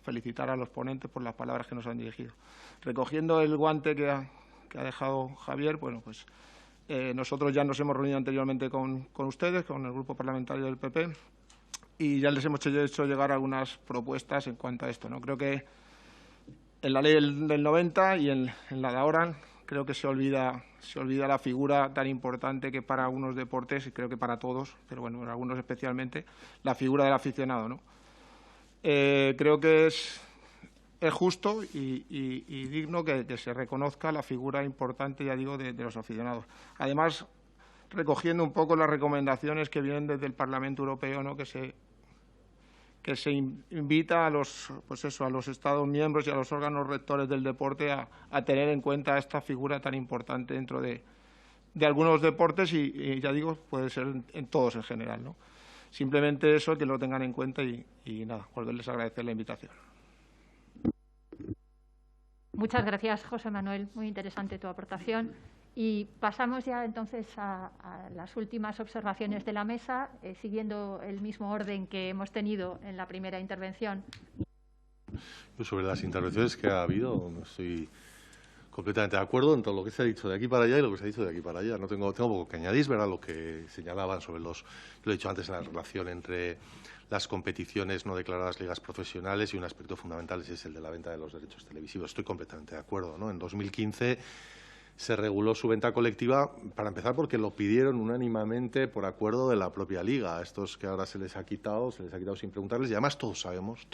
felicitar a los ponentes por las palabras que nos han dirigido. Recogiendo el guante que ha dejado Javier, bueno, pues nosotros ya nos hemos reunido anteriormente con ustedes, con el Grupo Parlamentario del PP, y ya les hemos hecho llegar algunas propuestas en cuanto a esto, ¿no? Creo que en la ley del 90 y en la de ahora creo que se olvida la figura tan importante que para algunos deportes, y creo que para todos, pero bueno, en algunos especialmente, la figura del aficionado, ¿no? Creo que es justo y digno que se reconozca la figura importante, ya digo, de los aficionados. Además, recogiendo un poco las recomendaciones que vienen desde el Parlamento Europeo, ¿no? que se invita a los Estados miembros y a los órganos rectores del deporte a tener en cuenta esta figura tan importante dentro de algunos deportes y ya digo, puede ser en todos en general, ¿no? Simplemente eso, que lo tengan en cuenta y nada, volverles a agradecer la invitación. Muchas gracias, José Manuel. Muy interesante tu aportación. Y pasamos ya entonces a las últimas observaciones de la mesa, siguiendo el mismo orden que hemos tenido en la primera intervención. Yo sobre las intervenciones que ha habido estoy completamente de acuerdo en todo lo que se ha dicho de aquí para allá y lo que se ha dicho de aquí para allá. No tengo poco que añadir, ¿verdad? Lo que señalaban sobre lo he dicho antes, en la relación entre las competiciones no declaradas ligas profesionales y un aspecto fundamental es el de la venta de los derechos televisivos. Estoy completamente de acuerdo, ¿no? En 2015 se reguló su venta colectiva, para empezar, porque lo pidieron unánimemente por acuerdo de la propia Liga. A estos que ahora se les ha quitado sin preguntarles. Y además todos sabemos,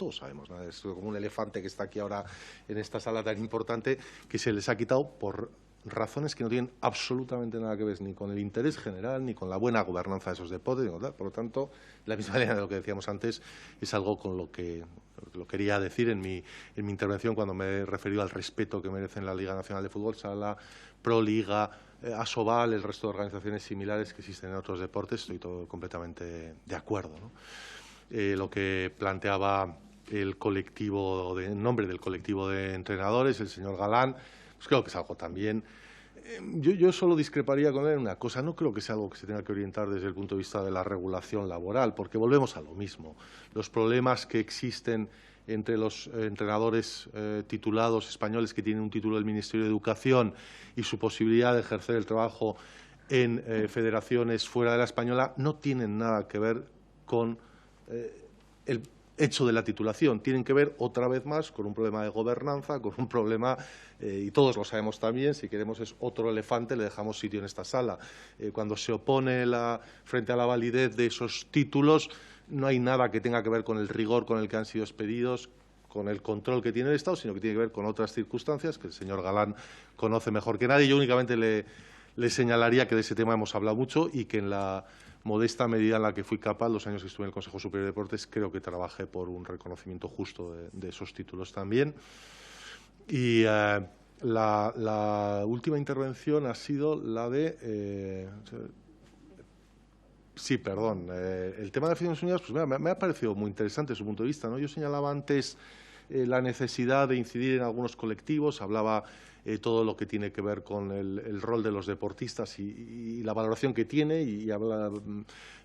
¿no? Es como un elefante que está aquí ahora en esta sala tan importante, que se les ha quitado por razones que no tienen absolutamente nada que ver ni con el interés general ni con la buena gobernanza de esos deportes. Por lo tanto, la misma línea de lo que decíamos antes es algo con lo que lo quería decir en mi intervención cuando me he referido al respeto que merecen la Liga Nacional de Fútbol, Sala, Proliga, Asobal, el resto de organizaciones similares que existen en otros deportes. Estoy completamente de acuerdo, ¿no? Lo que planteaba el colectivo, en nombre del colectivo de entrenadores, el señor Galán, pues creo que es algo también. Yo solo discreparía con él en una cosa. No creo que sea algo que se tenga que orientar desde el punto de vista de la regulación laboral, porque volvemos a lo mismo. Los problemas que existen entre los entrenadores titulados españoles que tienen un título del Ministerio de Educación y su posibilidad de ejercer el trabajo en federaciones fuera de la española no tienen nada que ver con el hecho de la titulación. Tienen que ver, otra vez más, con un problema de gobernanza, con un problema, y todos lo sabemos también, si queremos es otro elefante, le dejamos sitio en esta sala. Cuando se opone frente a la validez de esos títulos, no hay nada que tenga que ver con el rigor con el que han sido expedidos, con el control que tiene el Estado, sino que tiene que ver con otras circunstancias que el señor Galán conoce mejor que nadie. Yo únicamente le señalaría que de ese tema hemos hablado mucho y que en la modesta medida en la que fui capaz, los años que estuve en el Consejo Superior de Deportes, creo que trabajé por un reconocimiento justo de esos títulos también. Y la última intervención ha sido la de... sí, perdón. El tema de las Naciones Unidas, pues me ha parecido muy interesante su punto de vista, ¿no? Yo señalaba antes la necesidad de incidir en algunos colectivos, hablaba todo lo que tiene que ver con el rol de los deportistas y la valoración que tiene, y habla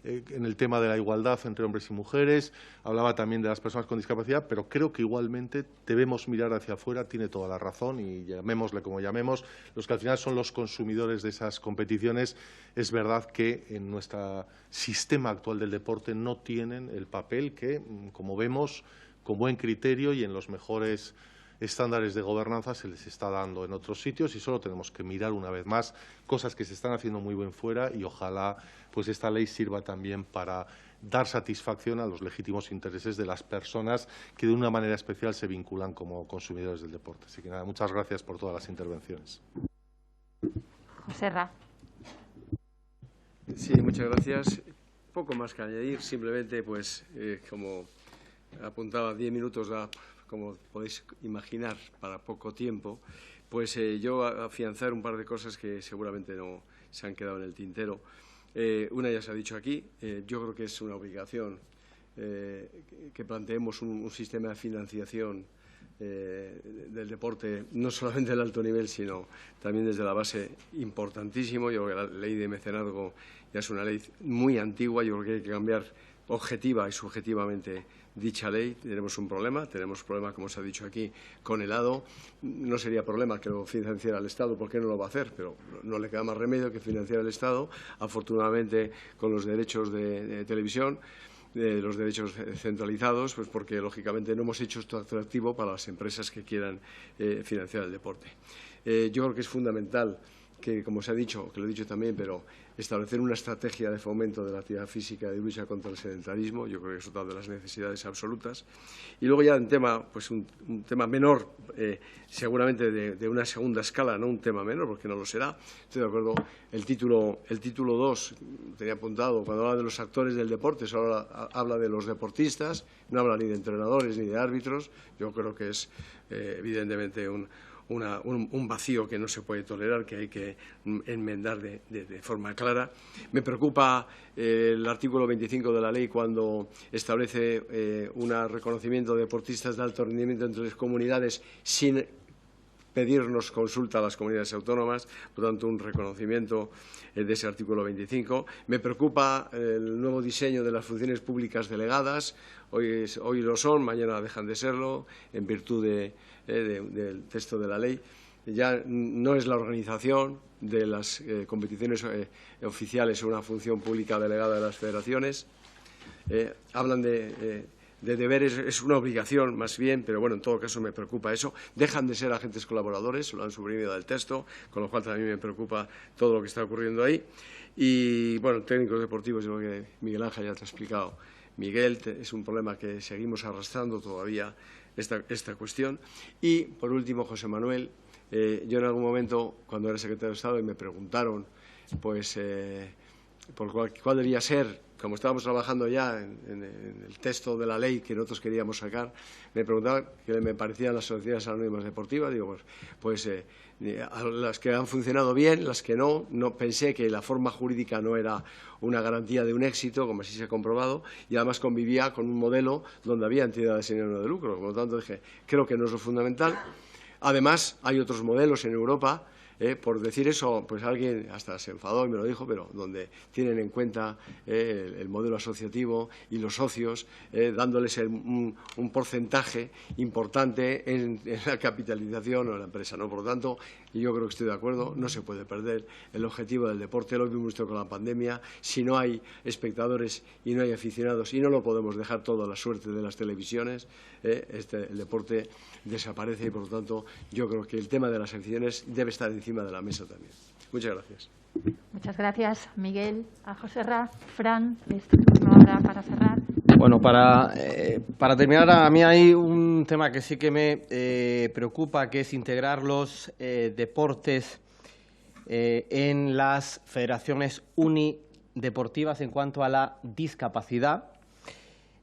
en el tema de la igualdad entre hombres y mujeres, hablaba también de las personas con discapacidad, pero creo que igualmente debemos mirar hacia afuera, tiene toda la razón, y llamémosle como llamemos, los que al final son los consumidores de esas competiciones. Es verdad que en nuestro sistema actual del deporte no tienen el papel que, como vemos, con buen criterio y en los mejores estándares de gobernanza se les está dando en otros sitios, y solo tenemos que mirar una vez más cosas que se están haciendo muy bien fuera, y ojalá pues esta ley sirva también para dar satisfacción a los legítimos intereses de las personas que de una manera especial se vinculan como consumidores del deporte. Así que nada, muchas gracias por todas las intervenciones. Joserra. Sí, muchas gracias. Poco más que añadir, simplemente pues como apuntaba, 10 minutos da, como podéis imaginar, para poco tiempo, pues yo afianzar un par de cosas que seguramente no se han quedado en el tintero. Una ya se ha dicho aquí, yo creo que es una obligación que planteemos un sistema de financiación del deporte, no solamente del alto nivel, sino también desde la base, importantísimo. Yo creo que la ley de mecenazgo ya es una ley muy antigua, yo creo que hay que cambiar objetiva y subjetivamente dicha ley. Tenemos un problema, como se ha dicho aquí, con el ADO. No sería problema que lo financiara el Estado, ¿por qué no lo va a hacer? Pero no le queda más remedio que financiar el Estado, afortunadamente con los derechos de televisión, los derechos centralizados, pues porque lógicamente no hemos hecho esto atractivo para las empresas que quieran financiar el deporte. Yo creo que es fundamental que, como se ha dicho, que lo he dicho también, pero establecer una estrategia de fomento de la actividad física y de lucha contra el sedentarismo, yo creo que es otra de las necesidades absolutas. Y luego ya un tema, pues un tema menor, seguramente de una segunda escala, no un tema menor, porque no lo será. Estoy de acuerdo. El título 2, tenía apuntado, cuando habla de los actores del deporte, solo habla de los deportistas, no habla ni de entrenadores ni de árbitros. Yo creo que es evidentemente un vacío que no se puede tolerar, que hay que enmendar de forma clara. Me preocupa el artículo 25 de la ley cuando establece un reconocimiento de deportistas de alto rendimiento entre las comunidades sin pedirnos consulta a las comunidades autónomas, por lo tanto, un reconocimiento de ese artículo 25. Me preocupa el nuevo diseño de las funciones públicas delegadas. Hoy lo son, mañana dejan de serlo, en virtud del texto de la ley. Ya no es la organización de las competiciones oficiales una función pública delegada de las federaciones. Hablan de deberes, es una obligación más bien, pero bueno, en todo caso me preocupa eso. Dejan de ser agentes colaboradores, lo han suprimido del texto, con lo cual también me preocupa todo lo que está ocurriendo ahí. Y bueno, técnicos deportivos, yo creo que Miguel Ángel ya te ha explicado. Miguel, es un problema que seguimos arrastrando todavía esta cuestión. Y, por último, José Manuel, yo en algún momento, cuando era secretario de Estado, y me preguntaron pues, por cuál debería ser, como estábamos trabajando ya en el texto de la ley que nosotros queríamos sacar, me preguntaban qué me parecían las sociedades anónimas deportivas. Digo, pues las que han funcionado bien, las que no pensé que la forma jurídica no era una garantía de un éxito, como así se ha comprobado, y además convivía con un modelo donde había entidades sin ánimo de lucro. Por lo tanto, dije, creo que no es lo fundamental. Además, hay otros modelos en Europa Por decir eso, pues alguien hasta se enfadó y me lo dijo, pero donde tienen en cuenta el modelo asociativo y los socios, dándoles un porcentaje importante en la capitalización o en la empresa, ¿no? Por lo tanto, y yo creo que estoy de acuerdo, no se puede perder el objetivo del deporte. Lo vimos con la pandemia. Si no hay espectadores y no hay aficionados, y no lo podemos dejar todo a la suerte de las televisiones, el deporte desaparece y, por lo tanto, yo creo que el tema de las aficiones debe estar encima de la mesa también. Muchas gracias. Muchas gracias, Miguel. A Joserra. Fran, es tu turno ahora para cerrar. Bueno, para terminar, a mí hay un tema que sí que me preocupa, que es integrar los deportes en las federaciones unideportivas en cuanto a la discapacidad.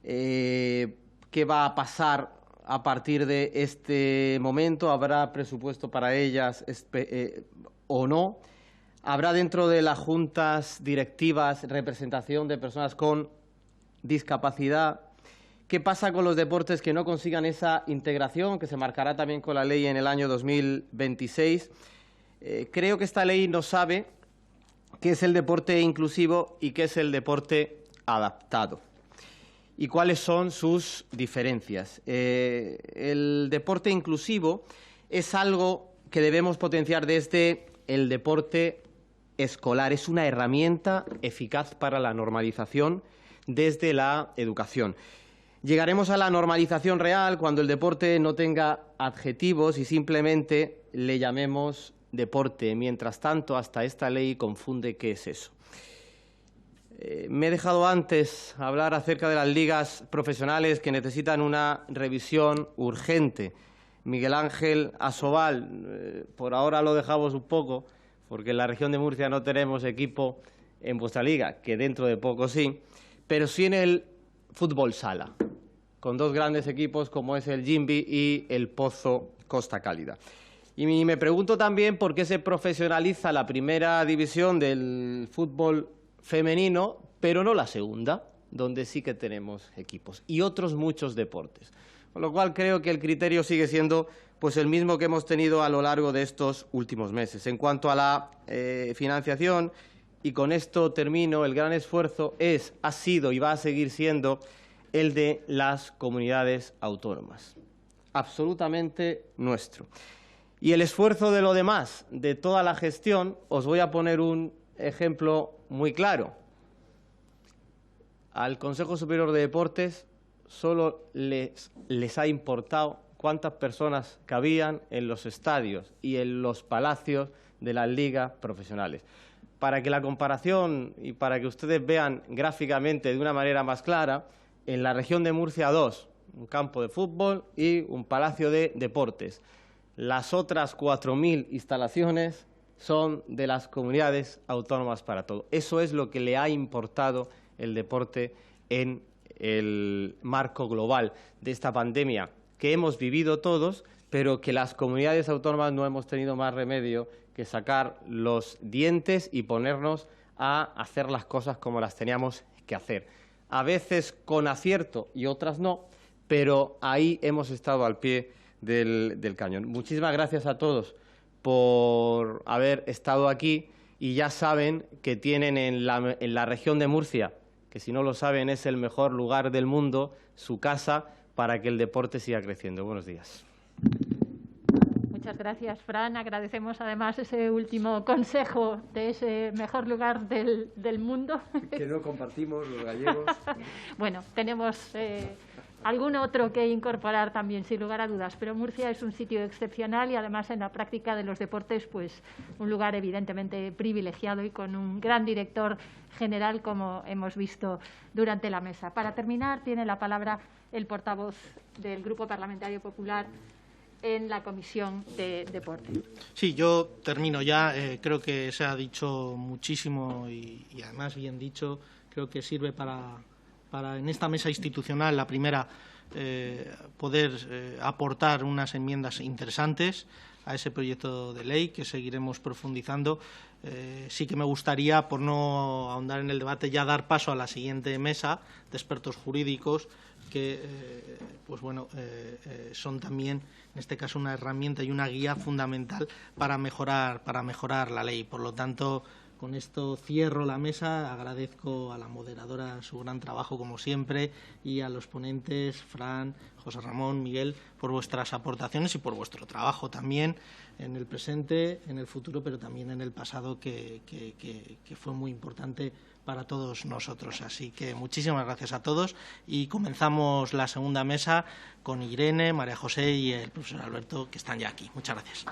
¿Qué va a pasar a partir de este momento? ¿Habrá presupuesto para ellas o no? ¿Habrá dentro de las juntas directivas representación de personas con discapacidad? ¿Qué pasa con los deportes que no consigan esa integración, que se marcará también con la ley en el año 2026? Creo que esta ley no sabe qué es el deporte inclusivo y qué es el deporte adaptado y cuáles son sus diferencias. El deporte inclusivo es algo que debemos potenciar desde el deporte escolar. Es una herramienta eficaz para la normalización desde la educación. Llegaremos a la normalización real cuando el deporte no tenga adjetivos y simplemente le llamemos deporte. Mientras tanto, hasta esta ley confunde qué es eso. Me he dejado antes hablar acerca de las ligas profesionales que necesitan una revisión urgente. Miguel Ángel Asobal, por ahora lo dejamos un poco, porque en la región de Murcia no tenemos equipo en vuestra liga, que dentro de poco sí, pero sí en el fútbol sala, con dos grandes equipos como es el Jimbi y el Pozo Costa Cálida. Y me pregunto también por qué se profesionaliza la primera división del fútbol femenino, pero no la segunda, donde sí que tenemos equipos, y otros muchos deportes. Con lo cual creo que el criterio sigue siendo pues el mismo que hemos tenido a lo largo de estos últimos meses. En cuanto a la financiación, y con esto termino, el gran esfuerzo ha sido y va a seguir siendo el de las comunidades autónomas. Absolutamente nuestro. Y el esfuerzo de lo demás, de toda la gestión, os voy a poner un ejemplo muy claro. Al Consejo Superior de Deportes solo les ha importado cuántas personas cabían en los estadios y en los palacios de las ligas profesionales. Para que la comparación y para que ustedes vean gráficamente de una manera más clara, en la región de Murcia 2, un campo de fútbol y un palacio de deportes. Las otras 4.000 instalaciones son de las comunidades autónomas para todo. Eso es lo que le ha importado el deporte en el marco global de esta pandemia que hemos vivido todos, pero que las comunidades autónomas no hemos tenido más remedio que sacar los dientes y ponernos a hacer las cosas como las teníamos que hacer. A veces con acierto y otras no, pero ahí hemos estado al pie del cañón. Muchísimas gracias a todos por haber estado aquí y ya saben que tienen en la región de Murcia, que si no lo saben es el mejor lugar del mundo, su casa, para que el deporte siga creciendo. Buenos días. Muchas gracias, Fran. Agradecemos además ese último consejo de ese mejor lugar del mundo. Que no compartimos los gallegos. Bueno, tenemos algún otro que incorporar también, sin lugar a dudas, pero Murcia es un sitio excepcional y además en la práctica de los deportes, pues un lugar evidentemente privilegiado y con un gran director general, como hemos visto durante la mesa. Para terminar, tiene la palabra el portavoz del Grupo Parlamentario Popular en la Comisión de Deporte. Sí, yo termino ya. Creo que se ha dicho muchísimo y además bien dicho. Creo que sirve para en esta mesa institucional, la primera, poder aportar unas enmiendas interesantes a ese proyecto de ley que seguiremos profundizando. Sí que me gustaría, por no ahondar en el debate, ya dar paso a la siguiente mesa de expertos jurídicos que pues bueno, son también, en este caso, una herramienta y una guía fundamental para mejorar la ley. Por lo tanto, con esto cierro la mesa. Agradezco a la moderadora su gran trabajo, como siempre, y a los ponentes, Fran, José Ramón, Miguel, por vuestras aportaciones y por vuestro trabajo también en el presente, en el futuro, pero también en el pasado, que fue muy importante para todos nosotros. Así que muchísimas gracias a todos y comenzamos la segunda mesa con Irene, María José y el profesor Alberto, que están ya aquí. Muchas gracias.